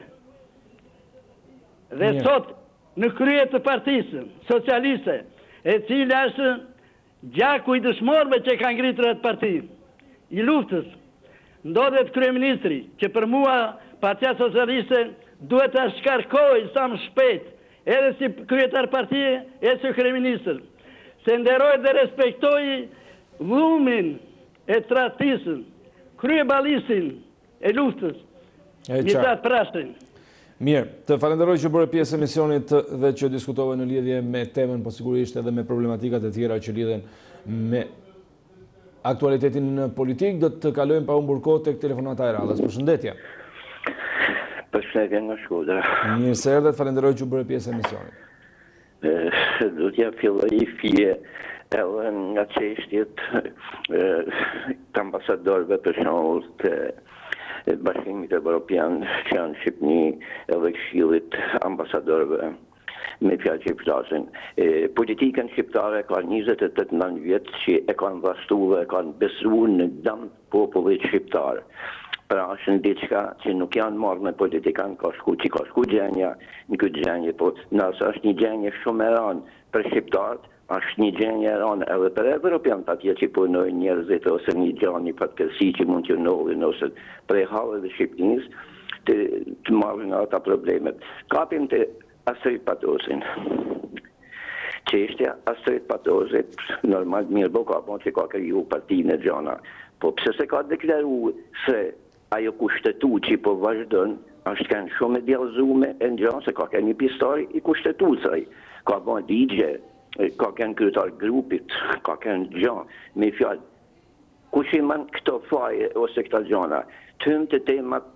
Dhe sot, në krye të partisë socialiste, e cila është gjaku i dëshmorëve që kanë ngritur atë parti, i luftës, ndodhet kryeministri, që për mua Partia Socialiste duhet të shkarkoj sa më shpejt, edhe si kryetar partie, edhe si kryeministër, se nderoj dhe respektoj dhumin e tradhtisën, kryebalisin e luftës, Mitat Prashtin. Mirë, të falenderoj që bëre pjesë e emisionit dhe që diskutove në lidhje me temën, po sigurisht edhe me problematikat e tjera që lidhen me aktualitetin politik, do të kalojmë pa humbur kohë tek telefonata e radhës. Përshëndetje. Përshëndetje nga Shkodra. Mirë se erdhët, falenderoj që u bëre pjesë e emisionit. Do t'ja filloj fije edhe nga çështjet të ambasadorëve për shembull të Bashkimit Evropian që janë në Shqipëni edhe Këshillit ambasadorëve me fjalë që flasin. Politikën shqiptare ka 28 vjet që e kanë vazhduar, e kanë besuar në dëm popullit shqiptar. Pra është në diçka që nuk janë marrë me politikan, ka shku gjenja në këtë gjenje, po nëse është një gjenje shumë e ranë për shqiptarët, është një gjenje e ranë edhe për evropianët atje që punojnë njerëzit ose një gjani fatkeqësi që mund të njohin ose prej hallëve Shqipënisë të marrin ata problemet. Kapim të Astrid Patosin. Çështja Astrid Patosit, normal mirë bo ka që ka kriju partinë e gjana, po pse se ka deklaruar se ajo kushtetu që po vazhdon, është kanë shumë e djallëzume e në gjanë, se ka kanë një pistari i kushtetucaj, ka bon ligje, ka kanë kryetar grupit, ka kanë gjanë, me fjallë, kush i man këto faje ose këta gjana, tëm të temat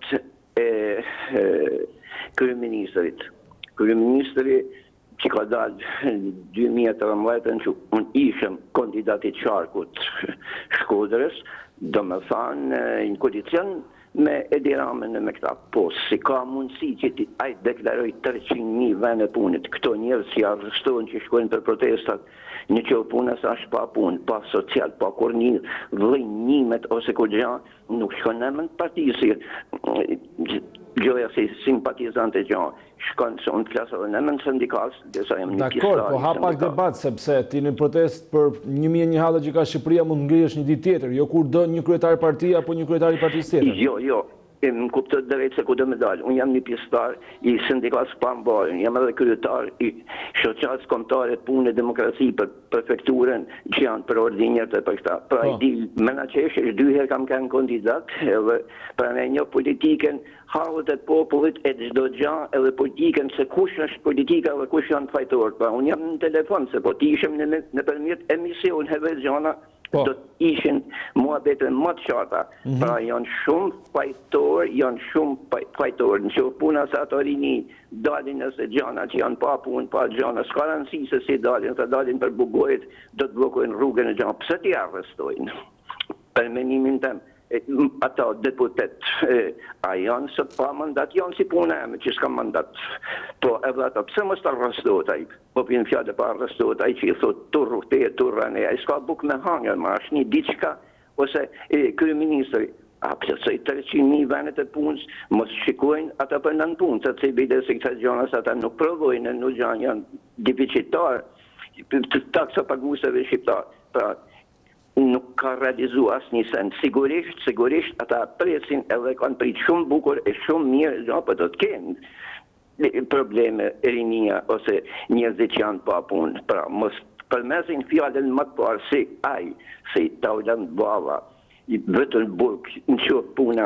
e kryeministrit. Kryeministri që ka dalë në 2013 që unë ishëm kandidati qarkut Shkodrës, do me thanë në koalicion me Edi Ramën me këta. Po, si ka mundësi që ai deklaroj 300.000 vende punit, këto njerëz që arrestohen që shkojnë për protestat, në që punës është pa punë, pa social, pa kur një vëllënimet ose kur gjë, nuk shkon në mend partisë, gjoja si simpatizante gjë, shkon se unë flasë në mend sindikalës, desa jam një pjesëtar. Dakor, po hapak debat, sepse ti në protest për 1.001 hallë që ka Shqipëria mund ngrihesh një ditë tjetër, jo kur do një kryetar parti apo një kryetar i partisë tjetër. Jo, më kuptoj drejt se ku do me dalë. Unë jam një pjesëtar i sindikalës pambarën, jam edhe kryetar i shoqatës kombëtare punë e demokraci për prefekturën që janë për ordinjët e për këta. Pra i di, menaçesh, 2 herë kam kanë kandidat, edhe pra ne një politikën, halët e popullit e çdo gjë, edhe politikën se kush është politika dhe kush janë fajtorët. Pra unë jam në telefon, se po ti ishim nëpërmjet emision herë gjana, do të ishin muhabete më të qarta. Pra janë shumë fajtorë, në që puna se ato rini dalin nëse gjana që janë pa punë, pa gjana, s'ka rëndësi se si dalin, se dalin për bugojt, do të blokojnë rrugën e gjana. Pse t'i arrestojnë? Për menimin tem, ata deputet, a janë se pa mandat, janë si puna e me që s'ka mandat. Po edhe ata, pse mos të arrestojt ai? Po për në fjallë pa arrestojt ai që i thot turru te, turrane, ai s'ka buk me hangër, ma është një diçka, ose kryeministri, a pëse 300.000 venet e punës, mos shikojnë ata për nën punë, se të bide se këta gjonës ata nuk provojnë, nuk janë deficitarë, të taksa paguseve shqiptarë. Pra, nuk ka realizu asë një send. Sigurisht, ata presin edhe kanë pritë shumë bukur e shumë mirë, për do të kenë probleme rinia ose njerëzit që janë pa punë. Pra, mos përmesin fjallën më të parë si ai, si Taulan Bava, i vetën burg në që puna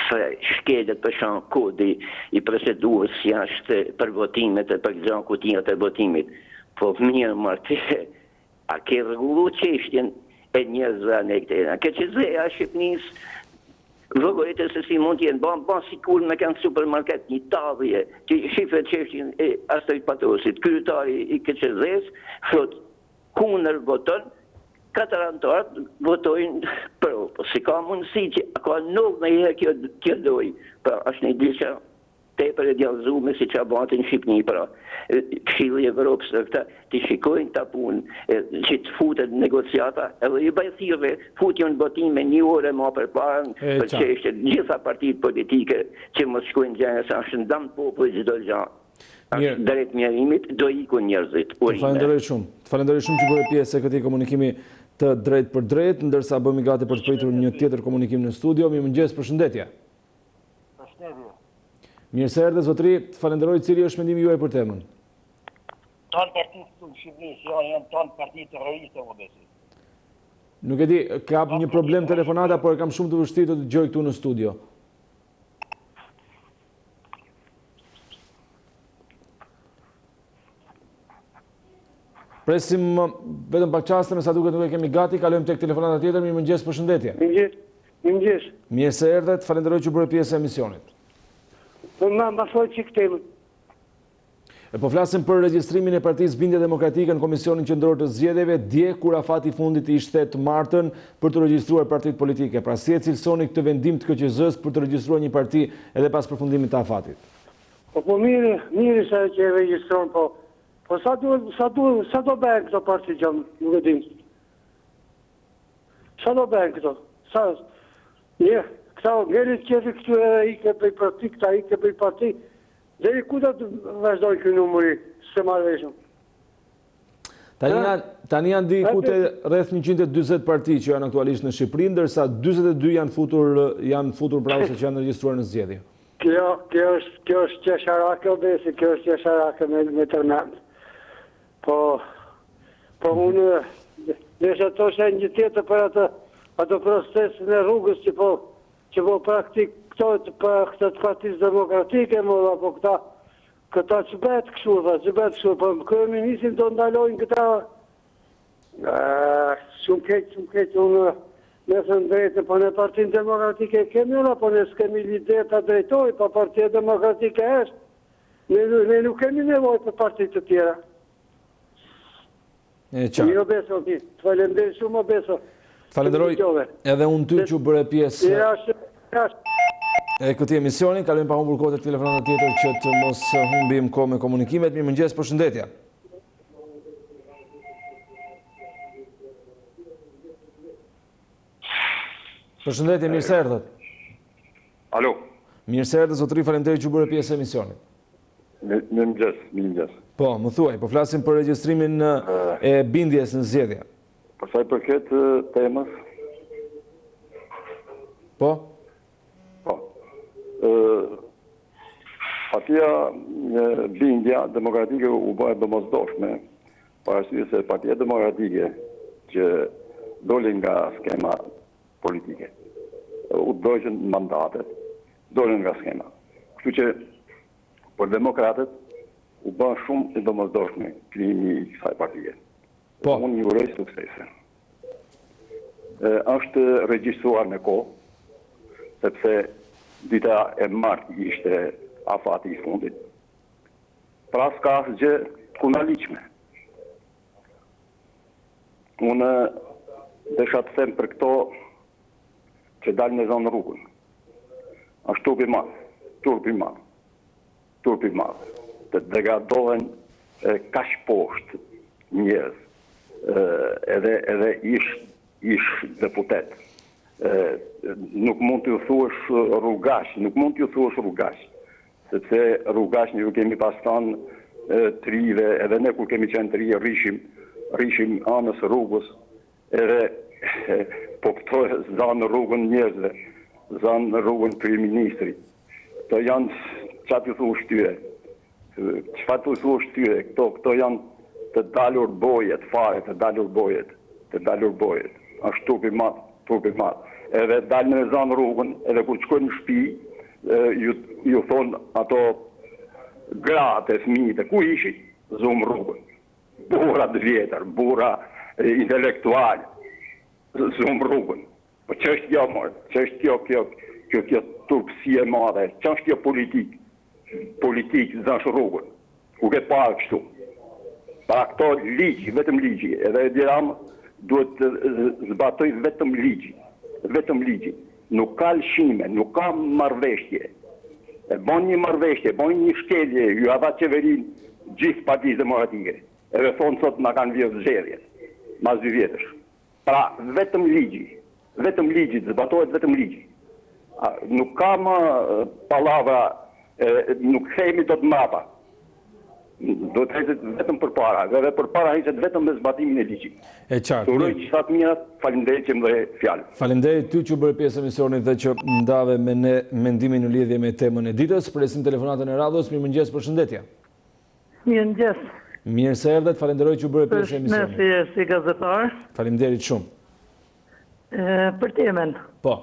se shkelet për shanë kodi i proceduës jashtë për votimet e për gjanë kutijat e votimit. Po mirë martë, a ke rregullu çështjen e njerëzve në këtëra. Ke qëzëja Shqipënisë, vëgojtë se si mund t'jenë, ba si kur me kanë supermarket, një tavje, që shifre çështjen e Astrid Patosit, kryetari i KQZ-s, thot, kundër voton, 4 antarët votojnë për, po si ka mundësi që ka nuk me ihe kjo doj, pra është një diçka tepër e djallëzume si që abatin Shqipëni, pra Këshilli i Evropës dhe këta të shikojnë ta punë, që të futet negociata, edhe i bajthirve futjon botime 1 orë ma për parën, për që ishte gjitha partitë politike që mos shkojnë gjene, se është ndam popullit çdo gjë. Është drejt mjerimit, do ikun njerëzit. Të falenderoj shumë që bëre pjesë e këtij komunikimi të drejt për drejt, ndërsa bëmi gati për të pritur një tjetër komunikim në studio. Mirëmëngjes, përshëndetje. Mirë se erdhe, zotëri, të falenderoj, cili është mendimi juaj për temën. Tonë partitë të Shqipërisë, janë tonë partitë terroriste, më besi. Nuk e di, kap një problem telefonata, por kam shumë të vështirë të dëgjoj këtu në studio. Presim vetëm pak çaste, me sa duket nuk e kemi gati, kalojmë tek telefonata tjetër. Mirëmëngjes, përshëndetje. Mirëmëngjes. Mirë se erdhet, falenderoj që bëre pjesë e emisionit. Po ma fol çik temën. Po flasim për regjistrimin e Partisë Bindje Demokratike në Komisionin Qendror të Zgjedhjeve, dje kur afati fundit ishte të martën për të regjistruar partitë politike. Pra si e cilësoni këtë vendim të KQZ-s për të regjistruar një parti edhe pas përfundimit të afatit? Po mirë sa që e regjistron, po sa do bëhen këto parti që nuk e dim. Sa do bëhen këto? Këta ngerit qëri këtu e ike bëj parti, këta ike bëj parti. Deri ku do të vazhdoj ky numëri së marrëveshëm? Tani janë diku te rreth 140 parti që janë aktualisht në Shqipëri, ndërsa 42 janë futur prapë që janë regjistruar në zgjedhje. Kjo është qesharake obesi, kjo është qesharake me tërmend. Po unë desha të është një tjetër për ato procesin e rrugës që po praktik këto të Partisë Demokratike, apo këta që bëhet kështu, po kryeministrin do ndalojnë këta shumë keq, unë nëse në drejtë, po në Partinë Demokratike kemi unë, po ne s'kemi lider të drejtoj, po Partia Demokratike është, ne nuk kemi nevojë për partitë të tjera. Jo beso, të falenderoj shumë beso. Falenderoj edhe unë ty që bëre pjesë e këtij emisioni. Kalojmë pa humbur kohë tek telefonata tjetër që të mos humbim kohë me komunikimet. Mirëmëngjes, përshëndetje. Përshëndetje, mirë se erdhët. Alo. Mirë se erdhët, zotëri, faleminderit që bëre pjesë e emisionit. Mirëmëngjes. Po, më thuaj, po flasim për regjistrimin e bindjes në zgjedhje. Për sa i përket temës? Po? Partia Bindja Demokratike u bëhet domosdoshme, për arsye se Partia Demokratike që doli nga skema politike, u dojën mandatet, dolën nga skema. Kështu që për demokratët u bën shumë i domosdoshme krijimi i kësaj partie. Po. Unë ju uroj suksese. Është regjistruar me kohë, sepse dita e martë ishte afati i fundit. Pra s'ka asgjë kunaliqme. Unë desha të them për këto që dalë në zonë rrugën. Është turpi madh. Të degradohen kaq poshtë njerëz, edhe ish deputet. Nuk mund t'ju thuash rrugash, sepse rrugash ne ju kemi pas thënë trive, edhe ne kur kemi qenë tri rishim anës rrugës, edhe po këto zanë rrugën njerëzve, zanë rrugën kryeministrit. Këto janë çfarë t'ju thuash tyre? Çfarë t'ju thuash tyre? Këto janë të dalur bojet fare, të dalur bojet. Është turpi madh. Edhe dalë në zanë rrugën, edhe kur shkojnë në shtëpi, ju thonë ato gratë e fëmijët, ku ishin? Zumë rrugën. Burra të vjetër, burra intelektual, zumë rrugën. Po ç'është kjo turpësi e madhe, ç'është politik zash rrugën. Ku ke parë kështu? Pra këto ligji, vetëm ligji, edhe Edi duhet të zbatoj vetëm ligji. Nuk ka lëshime, nuk ka marrëveshje. E bën një marrëveshje, bën një shkelje, ju ava qeverin gjithë Partisë Demokratike. Edhe thonë sot na kanë vjedhur zgjedhjet, mas 2 vjetësh. Pra vetëm ligji, zbatohet vetëm ligji. Nuk ka më pallavra, nuk themi dot mbrapa. Do të hecet vetëm përpara, edhe përpara hecet vetëm me zbatimin e ligjit. E qartë. Uroj gjithat mirat, faleminderit që më dhe fjalë. Faleminderit ty që bëre pjesë e emisionit dhe që ndave me ne mendimin në lidhje me temën e ditës. Presim telefonatën e radhës. Mirëmëngjes, përshëndetje. Mirëmëngjes. Mirë se erdhet, falenderoj që bëre pjesë e emisionit. Mirë si gazetar. Faleminderit shumë. Për temën. Po.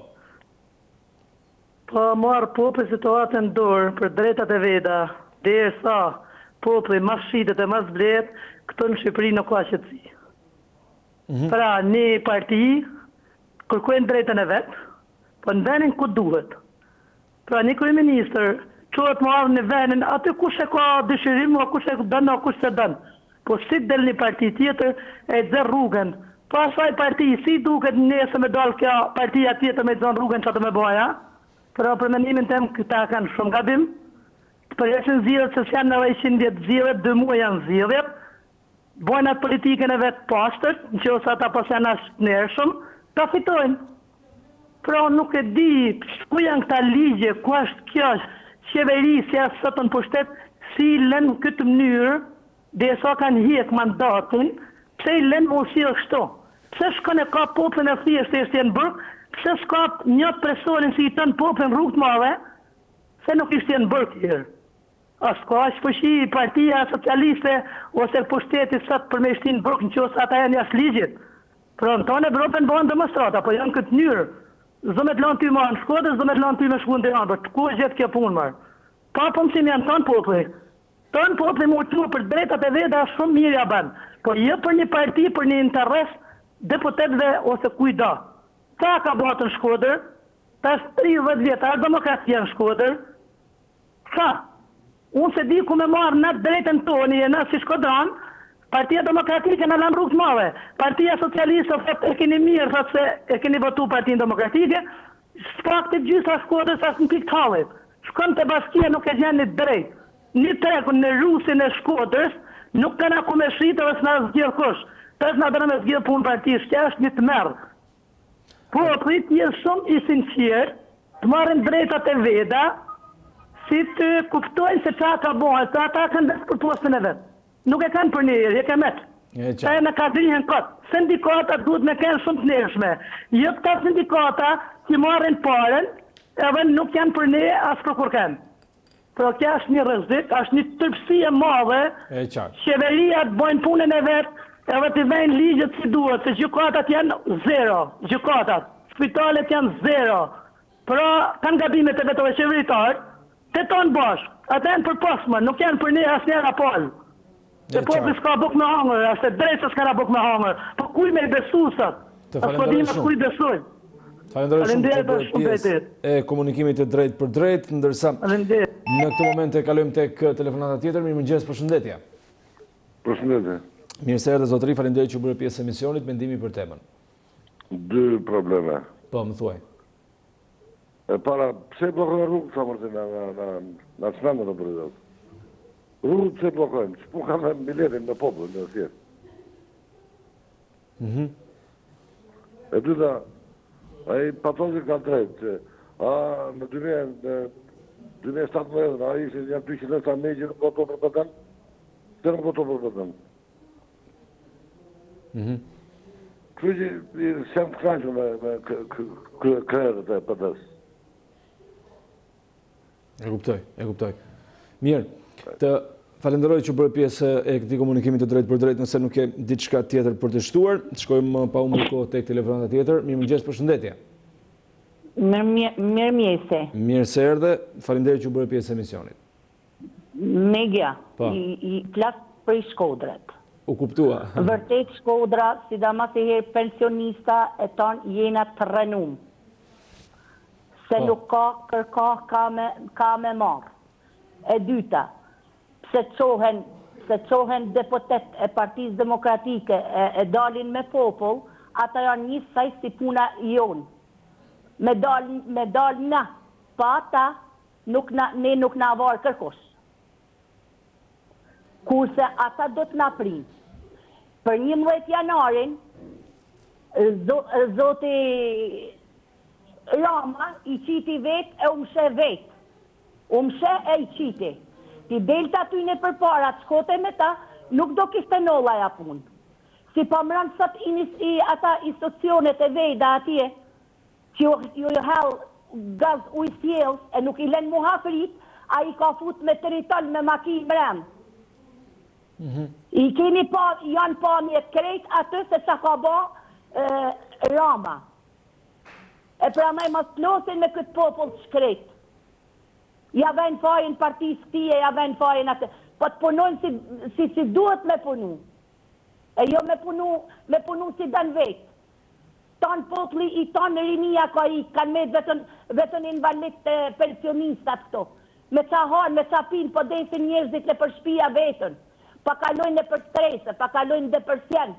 Po marr populli situatën dorë për drejtat e veta, derisa populli mas shitet e mas blet, këtu në Shqipëri nuk ka qetësi. Pra, një parti kërkojnë drejtën e vetë, po në vendin ku duhet. Pra, një kryeministër qohet më ardhë në vendin, aty kush e ka dëshirim, o kush e dënë, o kush se dënë. Po si del një parti tjetër e dzë rrugën. Po asaj parti, si duket nëse me dalë kjo partia tjetër me dzën rrugën që të me boja. Pra, për mendimin tem këta kanë shumë gabim. Përjeshën zirët se s'janë në 100 vjetë zirët, 2 muaj janë zirët. Bojnë atë politikën e vetë pastër, në që ose ata pas janë ashtë nërshëm, ta fitojnë. Pra nuk e di, ku janë këta ligje, ku është kjo qeverisja sotën pushtet, si lënë këtë mënyrë, dhe sa kanë hjek mandatin, pse i lënë më usilë kështu. Pse shkën e ka poplën e thjeshtë e shtjenë bërë, pse s'ka njët presonin si i tënë poplën rrugët madhe, se nuk ishtë jenë bërë tjerë. Ashtë ka shpëshi partia socialiste ose pushtetit sot për me shtinë bruk në qësë ata janë jashtë ligjit. Pra në tonë Evropën bëhen demonstrata, po janë këtë njërë. Zëmet lanë ty ma në Shkodër, zëmet lanë ty me shkun dhe janë, ku e gjithë kjo punë marë. Pa pëmësim janë tonë popli. Tonë popli më uqua për drejtat e veda shumë mirë ja banë. Po jë për një parti, për një interes deputetve ose kujda. Ta ka batë në Shkodër, ta 30 vjetar demokratia në Shkodër. Sa? Unë se di ku me marë në drejtën toni e në si Shkodran, Partia Demokratike në lanë rrugë mave. Partia Socialiste e keni mirë, thot se e keni votu Partin Demokratike, s'pak të gjysa Shkodrës asë në pikë të halit. Shkon të Baskia nuk e gjenë një drejt. Një trekun në Rusin e Shkodrës, nuk kanë aku me shritë dhe s'na zgjirë kush. Tës nga dërë me zgjirë punë partijë, shkja është një të merdë. Po, të rritë jenë shumë i sinqerë, të marrin drejtat e veda, si të kuptojnë se qa ka bohet, të ata kanë vesë për postën e vetë. Nuk e kanë për njërë, e ke metë. Ta e në ka drihen këtë. Sindikata duhet me kënë shumë të nërshme. Jo këta sindikata që marrin paren, edhe nuk janë për një asë për kur kanë. Pro kja është një rëzik, është një tërpsi e madhe, qeveria të bojnë punën e vetë, edhe të vejnë ligjët si duhet, se gjukatat janë zero, gjukatat, spitalet janë zero. Pra kanë gabimet e vetove qeveritarë, të tonë bashkë, ata janë për posmë, nuk janë për një asë njëra polë. Se popli s'ka buk me hangër, asë drejtë s'ka buk me hangër, po kuj me i besu sot, asë po dhime kuj besujnë. Falenderoj shumë për pjesë e komunikimit të drejt për drejt, ndërsa në këtë moment e kalojmë tek telefonata tjetër. Mirëmëngjes, përshëndetje. Përshëndetje. Mirë se erdhe zotëri, falenderoj që bërë pjesë e emisionit, mendimi për temën. 2 probleme. Po, më thuaj. E para, pse blokojnë rrugë, sa mërëti në çmendën e bëridat? Rrugë pse blokojnë? Që pun kanë biletin në popull, në thjesht. E dyta, a i patrozi ka drejt, që në 2017, a i që janë 200 sa me që nuk voto për pëtën, që nuk voto për pëtën. Kërë që s'jam të knaqë me kërët e pëtës. E kuptoj. Mirë, të falenderoj që bërë pjesë e këtij komunikimit të drejt për drejt, nëse nuk e diçka tjetër për të shtuar. Shkojmë pa humbur kohë tek telefonata tjetër. Mirëmëngjes, përshëndetje. Mirëmjese. Mirë se erdhe, falenderoj që bërë pjesë e emisionit. Megja, i flas për Shkodrët. U kuptua. Vërtet Shkodra, sidomos e herë pensionista e tonë jena të rënum. Se nuk ka kërka ka me marë. E dyta, se qohen deputet e Partisë Demokratike e dalin me popull, ata janë njësaj si puna jonë. Me dal na, pa ata ne nuk na varë kërkush. Kurse ata do të na prinë. Për 11 janarin, zoti Rama i qiti vetë e umshe vetë. Umshe e i qiti. Ti delta ty në përpara, të shkote me ta, nuk do kishte nolla ja punë. Si pa mërën sot ata institucionet e vejda atje, që ju halë gaz ujtjels e nuk i len muhafrit, a i ka fut me territor me makinë mërën. I keni janë pa mjetë krejt atë se që ka ba Rama. E pra me mos plosin me këtë popull shkrejt. Ja vejnë fajnë partisë tije, ja vejnë fajnë atë. Po të punojnë si duhet me punu. e jo me punu si dan vetë. Tanë popli i tanë rinia ka i, kanë me vetën invalid pensionistat këto. Me qa harë, me qa pinë, po desin njerëzit në për shpia vetën. Pa kalojnë në për strese, pa kalojnë dhe për sjenë.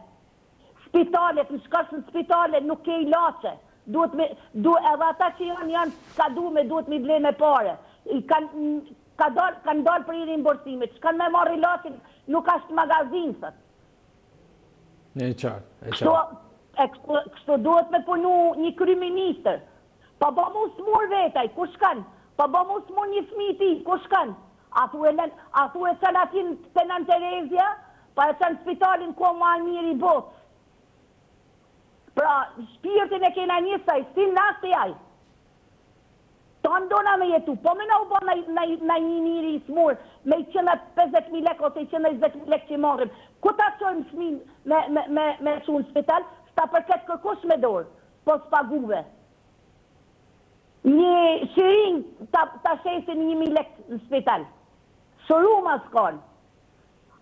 Spitalet, në shkash në spitalet nuk ke ilaçe. Edhe ata që janë ka duhet mi ble me pare. Kanë dalë për i rimborsimit. Që kanë me marrë ilaçin, nuk ashtë magazinësët. E qartë. Kështu duhet me punu një kryeministër. Pa bo mu smur vetaj, ku shkan? Pa bo mu smur një fmiti, ku shkan? A thu e qalatin të Nan Terezia, pa e qanë spitalin ku ma mirë i botë. Pra, shpirtin e kena njësaj, si nasi aj. Ta ndona me jetu, po me na u bo na një njëri i smur, me i qëna 50.000 lek ose i qëna 20.000 lek që i marrim. Ku ta qojmë shmin me shumë spital? Ta përket kërkush me dorë, po s'paguve. Një shirin ta shesin 1.000 lek në spital. Shëruma s'kanë.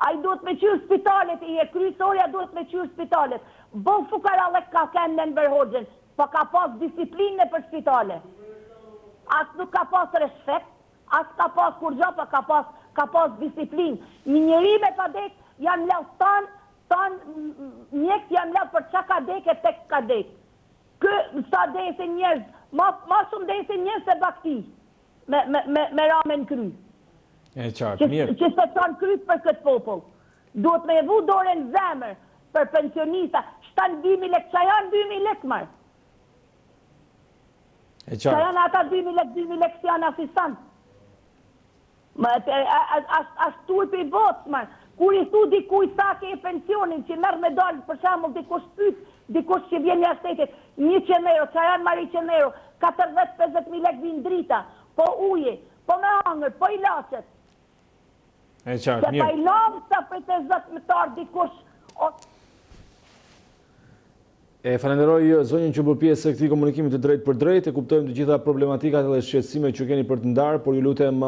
A i duhet me qyrë spitalet, i e kryesorja duhet me qyrë spitalet. Bo fukara lek ka kenë në Nverhoxhen, po ka pas disiplinë për spitale. As nuk ka pas respekt, as ka pas kur gjo, po ka pas disiplinë. Një njëri me pa dek, janë lau tanë mjekët janë lau për qa ka dek e tek ka dek. Kë sa desin njerëz, ma shumë desin njerëz se bakti, me ramen kry. E qartë, mirë. Që se qanë kryt për këtë popull. Duhet me vu dore në zemër për pensionista, shtanë 2.000 lek, që janë 2.000 lek marë. E qartë. Që janë ata 2.000 lek që janë asistant. Ashtë tuj për i botë marë. Kur i thu dikuj sa ke e pensionin që merë me dalë, për shambull dikush pyt, dikush që vjen një shtetit, 100 euro, që janë marri 100 euro, 40-50.000 lek vinë drita, po uje, po me hangër, po i lachet. E qartë, mirë. Se pa i lamë sa për të zëtë më tarë dikush. E falenderoj zonjën që bërë pjesë e këtij komunikimi të drejtë për drejtë, e kuptojmë të gjitha problematikat dhe shqetësimet që keni për të ndarë, por ju lutem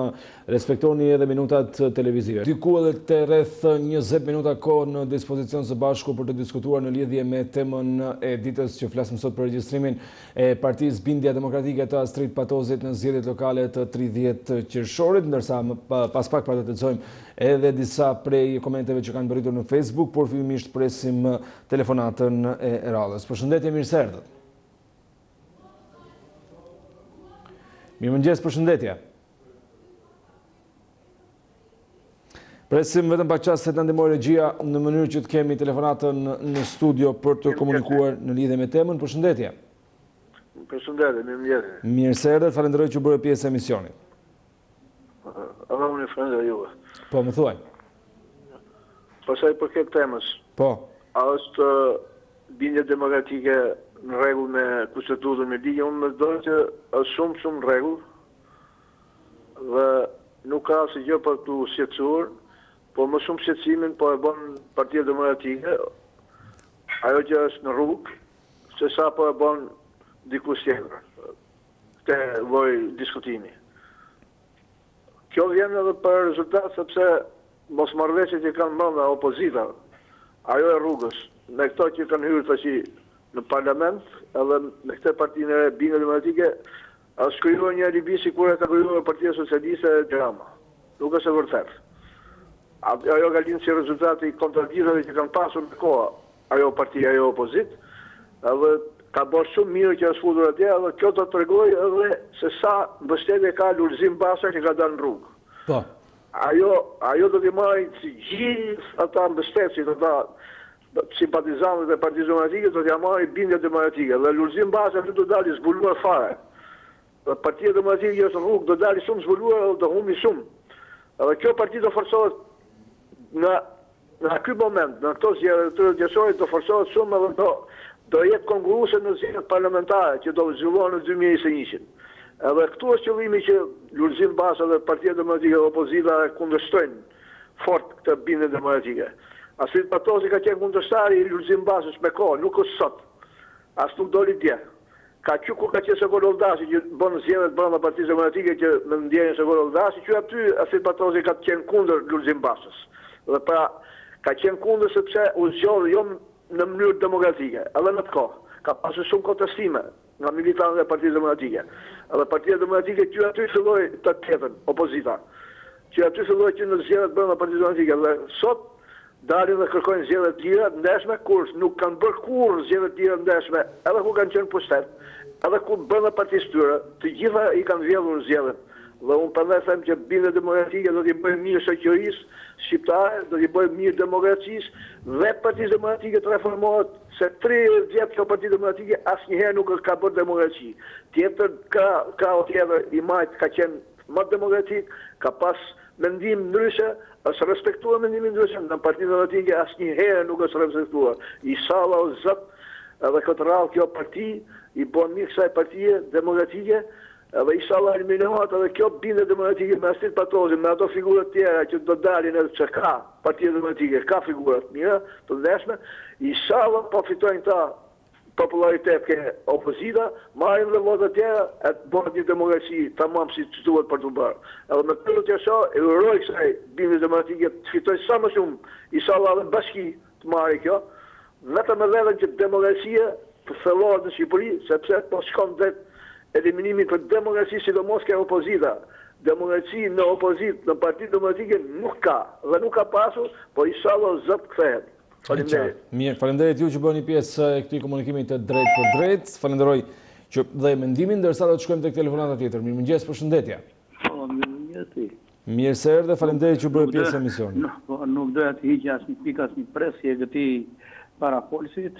respektoni edhe minutat televizive. Diku edhe të rreth 20 minuta kohë në dispozicion së bashku për të diskutuar në lidhje me temën e ditës që flasim sot për regjistrimin e Partisë Bindja Demokratike të Astrit Patozit në zgjedhjet lokale të 30 qershorit, ndërsa pas pak pra të lexojmë edhe disa prej komenteve që kanë bërritur në Facebook, por fillimisht presim telefonatën e radhës. Përshëndetje, mirë se erdhët. Mirëmëngjes, përshëndetje. Presim vetëm pak çast se të ndihmoj regjia në mënyrë që të kemi telefonatën në studio për të komunikuar në lidhje me temën. Përshëndetje. Përshëndetje, mirëmëngjes. Mirë se erdhët, falenderoj që bëre pjesë e emisionit. Edhe unë falenderoj juve. Po, më thuaj. Pastaj për këtë temës. Po. A është bindja demokratike në rregull me kushtetutën me ligje? Unë mendoj që është shumë në rregull dhe nuk ka asgjë gjë për të shqetësuar, po më shumë shqetësimin po e bën Partia Demokratike, ajo që është në rrugë, se sa po e bën dikush tjetër. Këtë lloj diskutimi. Kjo vjen edhe për rezultat sepse mosmarrveshjet që kanë brenda opozita, ajo e rrugës, me këto që kanë hyrë tash në parlament, edhe me këtë partinë e Bindja Demokratike, është krijuar një alibi sikur e ka krijuar Partia Socialiste e Drama. Nuk është e vërtetë. Ajo ka lind si rezultati i kontradiktave që kanë pasur në kohë ajo partia, ajo opozit, edhe ka bërë shumë mirë që është futur atje, edhe kjo do të tregojë edhe se sa mbështetje ka Lulzim Basa që ka dalë në rrugë. Po. Ajo do t'i marrë si gjithë ata mbështetësit, ata simpatizantët e Partisë Demokratike, do t'ja marrë Bindja Demokratike. Dhe Lulzim Basa do të dalë zbuluar fare. Dhe Partia Demokratike është në rrugë, do dalë shumë zbuluar dhe do humbi shumë. Edhe kjo parti do forcohet në ky moment, në këto zgjedhje të qershorit do forcohet shumë edhe do jetë konkurruese në zgjedhjet parlamentare që do zhvillohen në 2021. Edhe këtu është qëllimi që Lulzim Basa dhe Partia Demokratike dhe opozita kundërshtojnë fort këtë bindje demokratike. Astrit Patosi ka qenë kundërshtari i Lulzim Basës me kohë, nuk është sot. As nuk doli dje. Ka qenë Sokol Oldasi që bën zgjedhjet brenda Partisë Demokratike që me ndjenjën Sokol Oldasi, që aty Astrit Patosi ka qenë kundër Lulzim Basës. Dhe pra ka qenë kundër sepse u zgjodhi jo në mënyrë demokratike, edhe në të kohë. Ka pasur shumë kontestime nga militanët e Partisë Demokratike. Edhe Partia Demokratike që aty filloi të tjetën, opozita. Që aty filloi që në zgjedhjet brenda Partisë Demokratike dhe sot dalin dhe kërkojnë zgjedhje të tjera ndeshme, kur nuk kanë bërë kurrë zgjedhje të tjera ndeshme, edhe kur kanë qenë pushtet, edhe kur brenda partisë tyre, të gjitha i kanë vjedhur zgjedhjen. Dhe unë prandaj them që bindje demokratike do t'i bëjë mirë shoqërisë shqiptare, do t'i bëjë mirë demokracisë dhe Partisë Demokratike të reformohet, se 30 vjet kjo Parti Demokratike asnjëherë nuk ka bërë demokraci. Tjetër ka o tjetër i majt ka qenë më demokratik, ka pas mendim ndryshe, është respektuar mendimi ndryshe, në Partinë Demokratike asnjëherë nuk është respektuar. Inshallah o zot, edhe këtë radhë kjo parti i bën mirë kësaj partie demokratike, edhe inshallah eliminohet edhe kjo bindje demokratike me Asit Patozin, me ato figurat tjera që do dalin edhe që ka Partia Demokratike, ka figurat mira, të ndeshme, inshallah po fitojnë ta popularitet ke opozita, marrin dhe votat tjera, e të bëhet një demokraci tamam si që duhet për të bërë. Edhe me këtë të jasho, e uroj kësaj bindje demokratike të fitoj sa më shumë, inshallah edhe bashki të marri kjo, vetëm edhe që demokracia të thellohet në Shqipëri, sepse po shkon drejt eliminimit për demokraci, sidomos ke opozita. Demokraci në opozit, në Partinë Demokratike nuk ka, dhe nuk ka pasur, po inshallah zot kthehet. Faleminderit. Mirë, falenderit ju që bëni pjesë e këtij komunikimi të drejt për drejt. Falenderoj që dhe mendimin, ndërsa do të shkojmë tek telefonata tjetër. Mirëmëngjes, përshëndetje. Mirëmëngjesi. Mirë se erdhe, falenderit që bëni pjesë e emisionit. Nuk doja të hiqja asnjë pikë, asnjë presje e këtij parafolësit,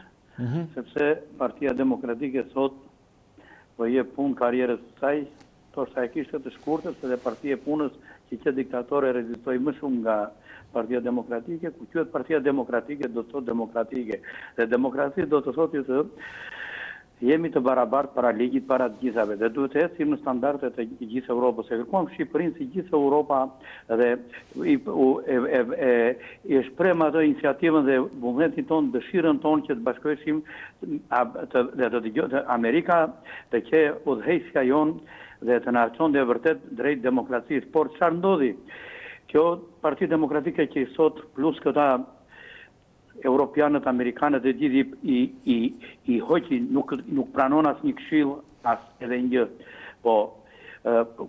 sepse Partia Demokratike sot po jep punë karrierës së saj, thoshta e kishte të shkurtër, se dhe Partia e Punës që diktatore rezistoi më shumë nga Partia Demokratike, ku quhet Partia Demokratike do të thotë demokratike. Dhe demokracia do të thotë që jemi të barabartë para ligjit, para të gjithave, dhe duhet të ecim në standardet e gjithë Europës. E kërkojmë Shqipërinë si gjithë Europa dhe i shprehim atë iniciativën dhe vullnetin tonë, dëshirën tonë që të bashkoheshim dhe të dëgjojë Amerika të që udhëheqësja jonë dhe të na çon dhe vërtet drejt demokracisë. Por çfarë ndodhi? Kjo Parti Demokratike që sot plus këta europianët, amerikanët e gjithë i hoqi, nuk pranon as një këshill, as edhe një. Po,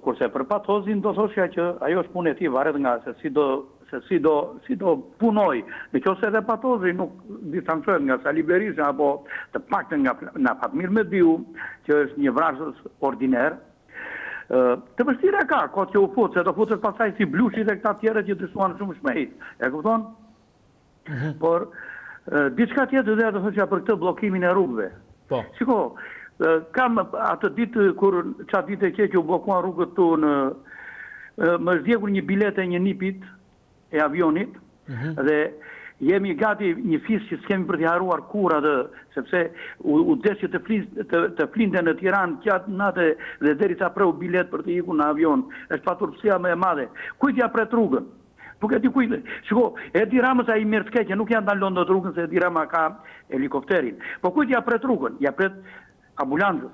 kurse për Patozin do thoshja që ajo është punë e tij, varet nga se si do punoj. Në qoftë edhe Patozi nuk distancohet nga Sali Berisha apo të paktën nga Fatmir Mediu, që është një vrasës ordiner, të vështira ka, që u fut, se do futet pasaj si Blushi dhe këta tjerë që dyshuan shumë shmejt. E kupton? Por, diçka tjetër dhe të thoshja për këtë blokimin e rrugëve. Shiko, kam atë ditë kur qatë ditë e që u blokuan rrugët tu më zgjegur një bilet e një nipit e avionit dhe jemi gati një fis që s'kemi për t'i haruar kur atë, sepse u desh që të flinte në Tiranë gjatë natë dhe deri sa preu bilet për të ikur në avion. Është paturpsia më e madhe. Kujt ja pret rrugën? Nuk e di kujt. Shiko, Edi Ramës ai mirë të keqe, nuk janë dalon dot rrugën se Edi Rama ka helikopterin. Po kujt ja pret rrugën? Ja pret ambulancës,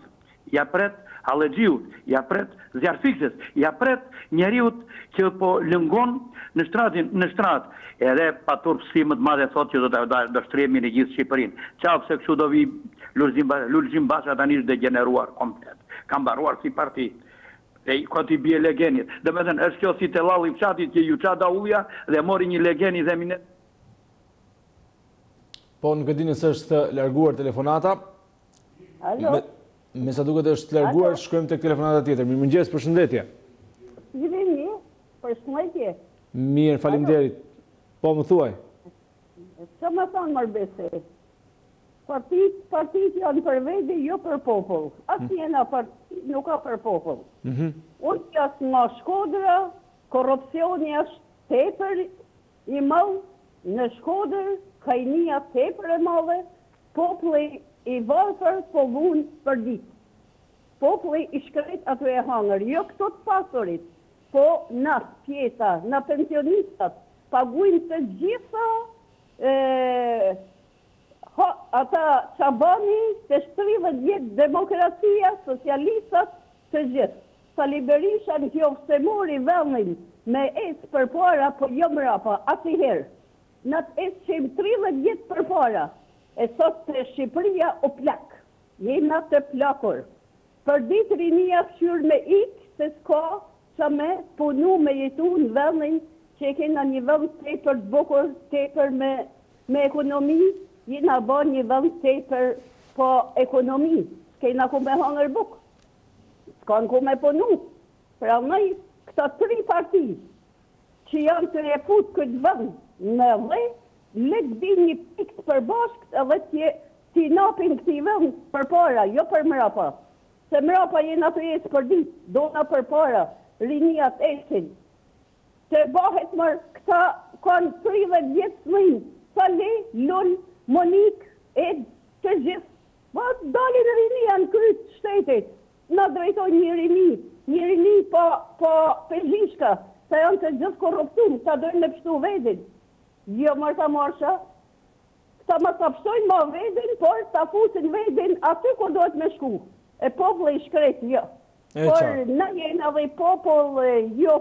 ja pret Hallexhiut, ja pret zjarfikses, ja pret njeriut që po lëngon në shtratë. Edhe paturpsi më të madhe thotë që do shtrihemi në gjithë Shqipërinë. Qafse kështu do vi Lulzim Basha tani është degeneruar komplet. Ka mbaruar si parti. E këtë i bje legenit. Dhe me thënë, është kjo si të lalli fshatit që ju qada uja dhe mori një legeni dhe minet. Po, në këtë dinës është larguar telefonata. Alo? Me sa duket është larguar, shkojmë tek telefonata tjetër. Mirëmëngjes, përshëndetje. Përshëndetje. Mirë, faleminderit. Po, më thuaj. Që më thonë Marbesi? Partit janë për vete, jo për popull. Asnjëna parti nuk ka për popull. Unë jasë nga Shkodra, korrupsioni është tepër i madh në Shkodër, kajnia tepër e madhe, populli i varfër po vunë për ditë. Populli i shkret aty e hangër, jo këto të pasurit, po na pjesa, na pensionistat, paguajnë të gjitha ata Qabani të 30 vjetë demokracia, socialistat të gjithë. Sali Berisha në kjo se mori vendin me ecë për para, po jo mrapa, atëherë. në të esim 30 vjetë për para. E sot të Shqipëria o plak. Jena të plakur. Për ditë rinia fshyrë me ikë, se s'ka që me punu me jetu në vendin që e kena një vend tepër të bukur, tepër me ekonomi, jena ba një vend tepër po ekonomi. Kena ku me hangër bukë. S'kan ku me punu. Pra nëj, këta 3 parti që janë të reput këtë vend në dhe, le të di një pikë për bashkët edhe t'i napin këti vend për para, jo për mrapa. Se mrapa jena të jesë për ditë, dona për para, rinjat esin. Të bahet mërë, këta kanë 30 vjetë mëjnë, Sali, Lun, Monik, Ed, të gjithë. Ma dalin rinja në krytë shtetit, na drejtoj një rini po përzishka, se janë të gjithë korruptum, sa dojnë me pështu vedin. Jo Marta Marsha, këta ma ta pështojnë ma vedin, por ta fusin vedin aty ku dojtë me shku. E popull i shkret, jo. Por na jena dhe popull, jo,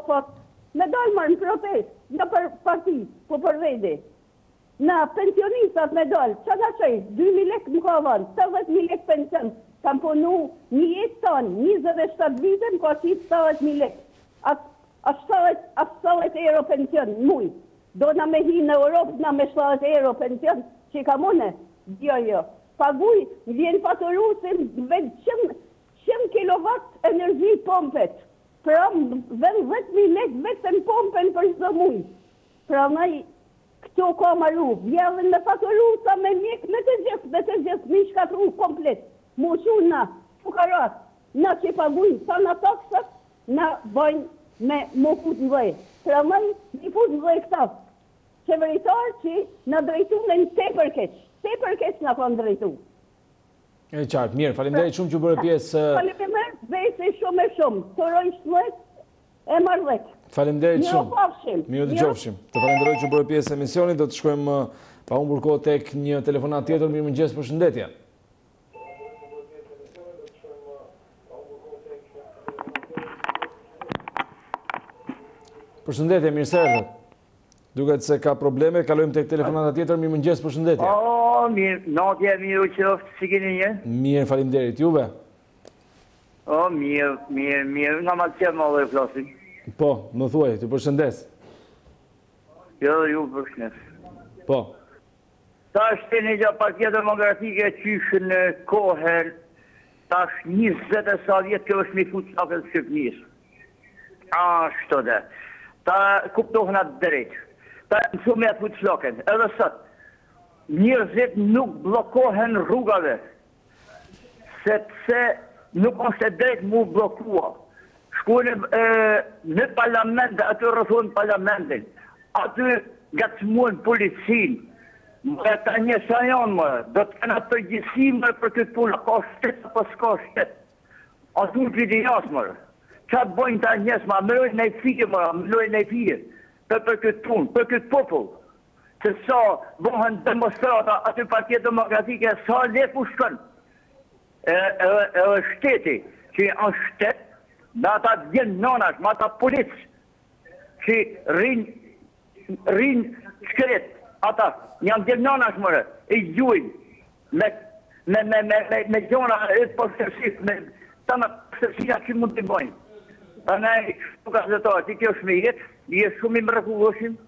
me dojnë marë në protest, jo për parti, po për vedi. Na pensionistat me dojnë, që nga qëj, 2.000 lek më ka vanë, 70.000 lek pension, kam punu një jetë tonë, 27 vite më ka qitë 70.000 lek. A 70 euro pension, muj. Do na me hi në Europë, na me 70 euro pension, që ka mune? Jo. Paguj, vjen faturusin, vetë 100 kilowatt energi pompet. Pra, vend 10.000 lek vetëm pompen për çdo muj. Pra, këto ka maru, vjellin me faturu, sa me mjek, me të gjithë, mi shkatru komplet. Mushu na, fukarat, na që pagujnë, sa na taksat, na bojnë me mu fut në dhej. Pra mëj, një fut në dhej këta. Qeveritar që na drejtu në te përkeq na kanë drejtu. E qartë, mirë, faleminderit shumë që bërë pjesë... Faleminderit, vejse shumë e shumë, të rojnë shmet e mardhek. Faleminderit shumë. Mirë të gjofshim. Të falenderoj që bërë pjesë emisionit, do të shkojmë pa humbur kohë tek një telefonat tjetër. Mirëmëngjes, përshëndetje. Përshëndetje, mirë se erdhët. Duket se ka probleme, kalojmë tek telefonata tjetër. Mirëmëngjes, përshëndetje. Mirë, natje, mirë u qoftë, si keni një? Mirë, faleminderit, juve. Mirë, nga ma të qenë më dhe flasim. Po, më thuaj, të përshëndes. Jo, ju përshëndes. Po. Ta është një gja Partia Demokratike qyshë në kohën, ta është 20 e sa vjetë kjo është mi futë sakën Shqipënisë. Ashtë dhe. Ta kuptohën atë drejtë. Ta mësu me atë futë sakën. Edhe sëtë, njërzit nuk blokohen rrugave, sepse nuk është e drejtë mu blokua. Shkone në parlament, aty rëthon parlamentin, aty gacmuan policin, më ta njësa janë më, do të kena përgjithsi më për këtë punë, ka shtetë apo s'ka shtetë. Aty në piti jasë më, që atë bojnë ta njësë më, mërojnë në fije më, mërojnë në fije, për këtë punë, për këtë popull, që sa bohen demonstrata aty Partia Demokratike, sa leku shkën, e shteti, që janë shtetë, me ata djenë nanash, me ata policë, që rinë shkret, ata, janë djenë nanash mërë, i gjujnë, me gjona e të përstërësit, me të në përstërësia që mund të bojnë. A ne, shtu ka zëtarë, që kjo është me jetë, i e shumë i mrekulloshim,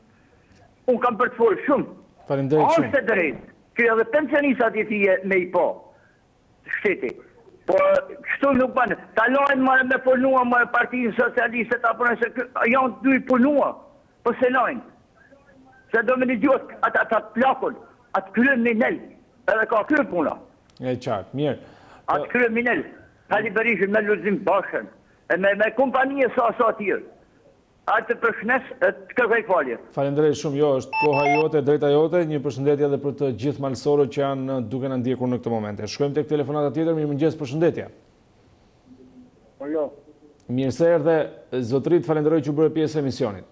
unë kam për të folë shumë. Faleminderit shumë. Ashtë të drejtë, që edhe pensionisat i tije me i po, shteti. Po, kështu nuk banë, talojnë më me punua më Partinë Socialiste, se janë dy punua, po se lojnë. Se do me një gjotë, atë plakun, atë kryen minel, edhe ka kryen puna. E qartë, mirë. Atë kryen minel, Hali Berishin me luzim bashën, me kompanije sa tjërë. Atë të përshnes, të kërkaj falje. Falenderit shumë, jo, është koha jote, drejta jote, një përshëndetje edhe për të gjithë malësorët që janë duke në ndjekur në këtë momente. Shkojmë tek telefonata tjetër, mirëmëngjes, përshëndetje. Alo. Mirë se erdhe, zotrit, falenderoj që bërë pjesë e emisionit.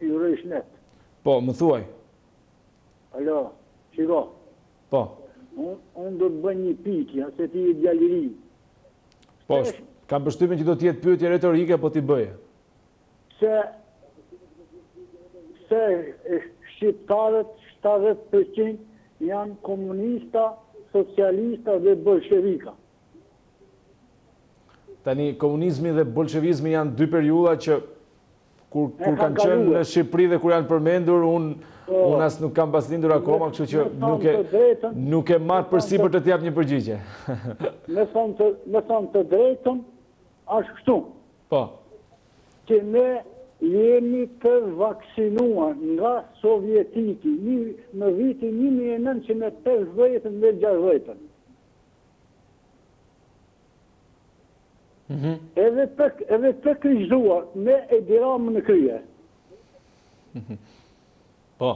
Ju rejsh net. Po, më thuaj. Alo, shiko. Po. Unë do të bëj një pyetje, se ti i djaliri. Po, kam përshtypjen që do të jetë pyetje retorike, po ti bëje. Se pse shqiptarët 70% janë komunista, socialista dhe bolshevika. Tani, komunizmi dhe bolshevizmi janë dy periudha që kur kanë qenë në Shqipëri dhe kur janë përmendur, unë as nuk kam pas lindur akoma, kështu që nuk e marr përsipër të t'jap një përgjigje. Me thonë të drejtën, është kështu. Po. Që ne jemi të vaksinuar nga sovjetiki në vitin 1950 dhe 60. Edhe të kryqëzuar me Edi Ramën në krye. Po.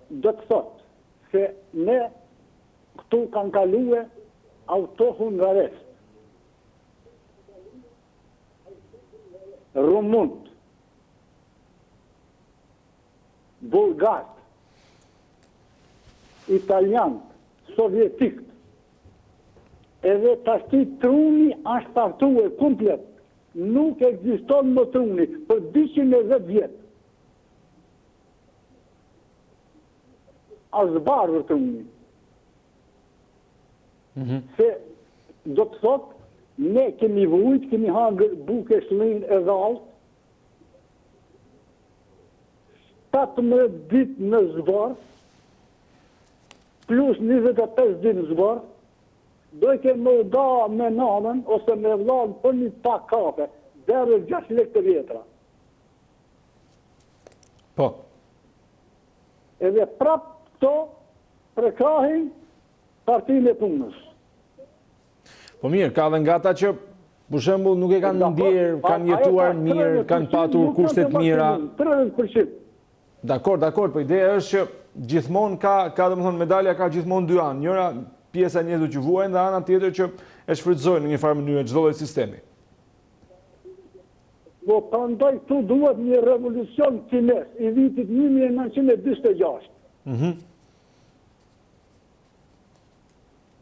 Do të thotë se ne këtu kanë kalue auto-hungarest. Rumunt, bulgart, italiant, sovjetikt, edhe tashti truni është partuar komplet. Nuk ekziston më truni për 210 vjetë. Është barur truni. Se do të thotë, ne kemi vujt, kemi hangër buke shlin e dhalt, 17 ditë në zbar, plus 25 ditë në zbar, do i ke më da me nanën, ose me vladë për një pak kafe, dherë 6 lekë të vjetra. Po. Edhe prap to prekrahin partinë e punës. Po mirë, ka dhe nga ta që, për shembull, nuk e kanë ndjerë, kanë jetuar mirë, kanë patur kushtet mira. 30%. Dakor, po ideja është që gjithmonë ka domethënë medalja ka gjithmonë dy anë. Njëra pjesa e njerëzve që vuajnë dhe ana tjetër që e shfrytëzojnë në një farë mënyrë çdo lloj sistemi. Po prandaj këtu duhet një revolucion kines i vitit 1946.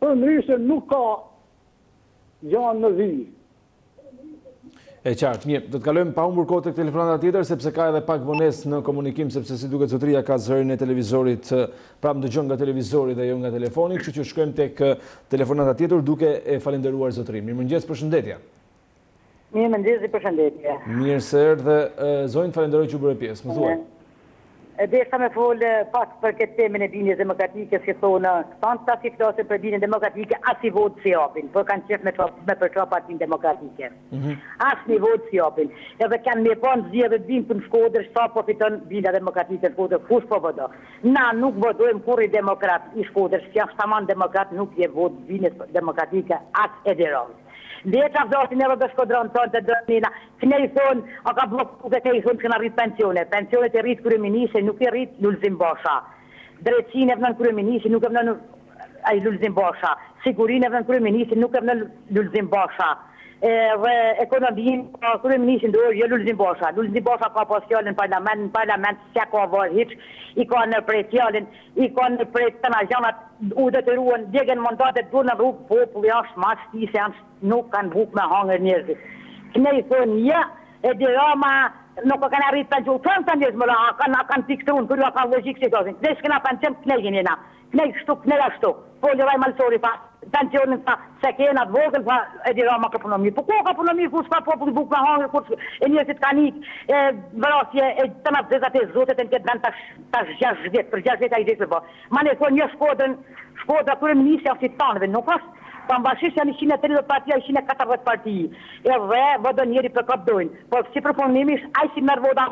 Për ndryshe nuk ka janë në vijë. E qartë, mirë, do të kalojmë pa humbur kohë tek telefonata tjetër, sepse ka edhe pak vonesë në komunikim, sepse si duket zotëria ka zërin e televizorit, pra më dëgjon nga televizori dhe jo nga telefoni, kështu që shkojmë tek telefonata tjetër duke e falenderuar zotërin. Mirëmëngjes, përshëndetje. Mirëmëngjes, përshëndetje. Mirë se erdhe, zonjë, falenderoj që u bëre pjesë, më thuaj. Desha me folë pak për këtë temën e binjes demokratike, si thonë, këtanë ta si flasën për binjen demokratike, as i votë si japin, për kanë qef me përqa partin demokratike. As një votë si japin. Edhe kanë me ponë zje dhe bimë për në Shkodër, sa po fiton binja demokratike në Shkodër, kush po vëdo. Na nuk vëdojmë kur i demokrat i Shkodër, si jashtë taman demokrat nuk je votë binjes demokratike, as e dironë. Dhe që avdosin edhe dhe shkodronë tonë të dërnina, këne i thonë, a ka bloku dhe ke i thonë që në rritë pensione. Pensionet e rritë kryeministri, nuk e rritë Lulzim Basha. Drejtësin e vënë kryeministri, nuk e vënë Lulzim Basha. Sigurin e vënë kryeministri, nuk e vënë Lulzim Basha. Dhe ekonomin, kryeministri ndorë, jo Lulzim Basha. Lulzim Basha ka pas fjallin në parlament, se ka varë hiq, i ka në prej fjallin, i ka në prej të në gjanat, u detyruan, djegen mandatet dur në rrugë, populli ashtë ma shti se nuk kanë buk me hangër njerëzit. Këne i thonë, ja, e dirama, nuk kanë arrit pension, të njerëz më ra, kanë piktrunë, kërë kanë logikë si tosin. Dhe shkëna pension, këne gjeni na, këne kështu, këne ashtu. Po lëraj malsori, pa, pensionin, pa, se kena të vogën, pa, e dirama ka punomi. Po ko ka punomi, kur s'ka populli buk me hangër, kur e njerëzit kanë ikë, vrasje, e të në vëzat e zotet e në këtë vend tash 6 vjetë, për 6 vjetë a i gjithë po. Ma ne thonë një Shkodra kërë ministri ashtë i tanëve, nuk ashtë, pa mbashisht janë 130 partia, 140 partiji. E dhe vëdo njeri për kapë dojnë. Por si përpunimish, aj si mërë voda,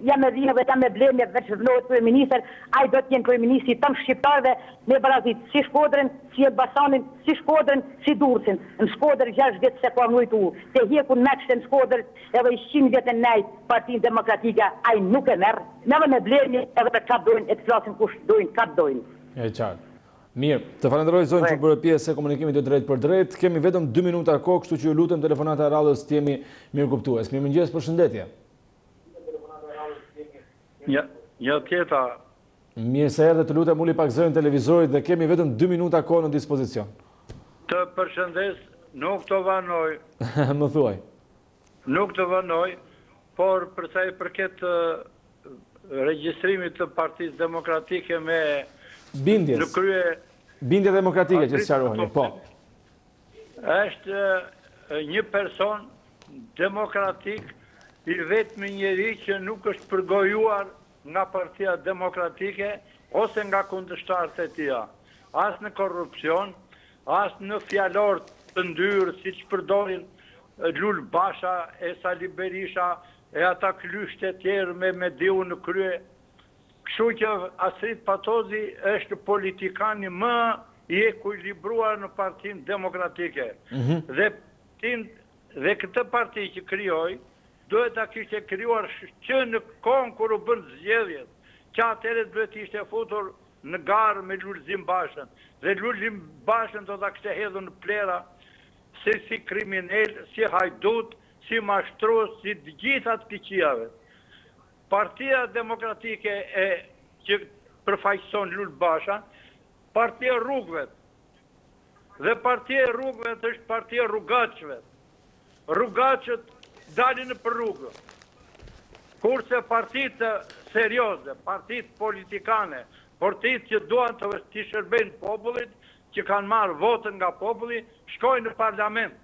jam me dhine dhe jam me bleme, veç vënohet kërë minister, aj do t'jen kërë ministri tëmë shqiptarve me barazit, si Shkodrën, si Elbasanin, si Shkodrën, si Durësin. Në Shkodrë 6 vjetë se ka mujtu, te hjekun meqët në Shkodrë, edhe 100 vjetë në nejtë partin demokratike, aj nuk e merë, neve me bleme, edhe për kapë dojnë, e të flasin kush dojnë, kapë dojnë. E qartë. Mirë, të falenderoj zonjë që bërë pjesë e komunikimit të drejt për drejt. Kemi vetëm 2 minuta kohë, kështu që ju lutem telefonata radhës të jemi mirë kuptues. Mirëmëngjes, përshëndetje. Një tjeta. Mirë se erdhe, të lutem uli pak zërin televizorit dhe kemi vetëm 2 minuta kohë në dispozicion. Të përshëndes, nuk të vanoj. Më thuaj. Nuk të vanoj, por përsa i përket regjistrimit të Partisë Demokratike me në krye bindje demokratike që sqaroheni, po. Është një person demokratik, i vetmi njeri që nuk është përgojuar nga Partia Demokratike ose nga kundërshtarët e tij. As në korrupsion, as në fjalor të ndyrë siç përdorin Lul Basha, e Sali Berisha, e ata klysht e tjerë me Mediu në krye. Kështu që Asrit Patozi është politikani më i ekuilibruar në Partinë Demokratike. Dhe këtë parti që krijoi, duhet ta kishte krijuar që në kohën kur u bën zgjedhjet, që atëherë duhet ishte futur në garë me Lulzim Bashën. Dhe Lulzim Bashën do ta kishte hedhur në plera si kriminal, si hajdut, si mashtrues, si të gjitha të këqijave. Partia Demokratike që përfaqëson Lul Basha, partia rrugëve. Dhe partia rrugëve është partia rrugaçëve. Rrugaçët dalin për rrugë. Kurse partitë serioze, partitë politikane, partitë që duan të shërbejnë popullit, që kanë marrë votën nga populli, shkojnë në parlament.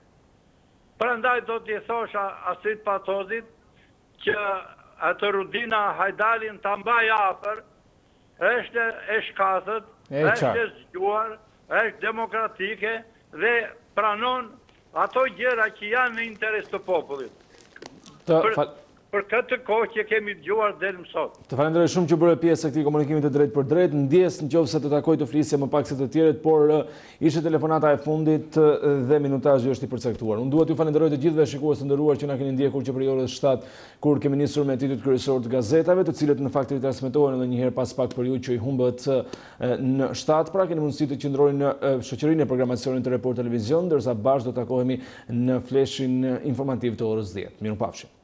Prandaj do t'i thosha Asrit Patozit që atë Rudina Hajdalin ta mbaj afër, është e shkatët, është e zgjuar, është demokratike dhe pranon ato gjëra që janë në interes të popullit. Për këtë kohë që kemi dëgjuar deri më sot. Të falenderoj shumë që bëre pjesë e këtij komunikimi të drejtë për drejtë. Ndjes nëse të takoj të flisje më pak se të tjerët, por ishte telefonata e fundit dhe minutazhi është i përcaktuar. Unë dua t'ju falenderoj të gjithëve shikues të nderuar që na keni ndjekur që për orës 7 kur kemi nisur me titujt kryesor të gazetave, të cilët në fakt transmetohen edhe një herë pas pak periudhë që i humbet në 7, pra keni mundësi të qëndroni në shoqërinë e programacionit të Report Televizion, ndërsa bashkë do takohemi në fleshin informativ të orës 10. Mirupafshim.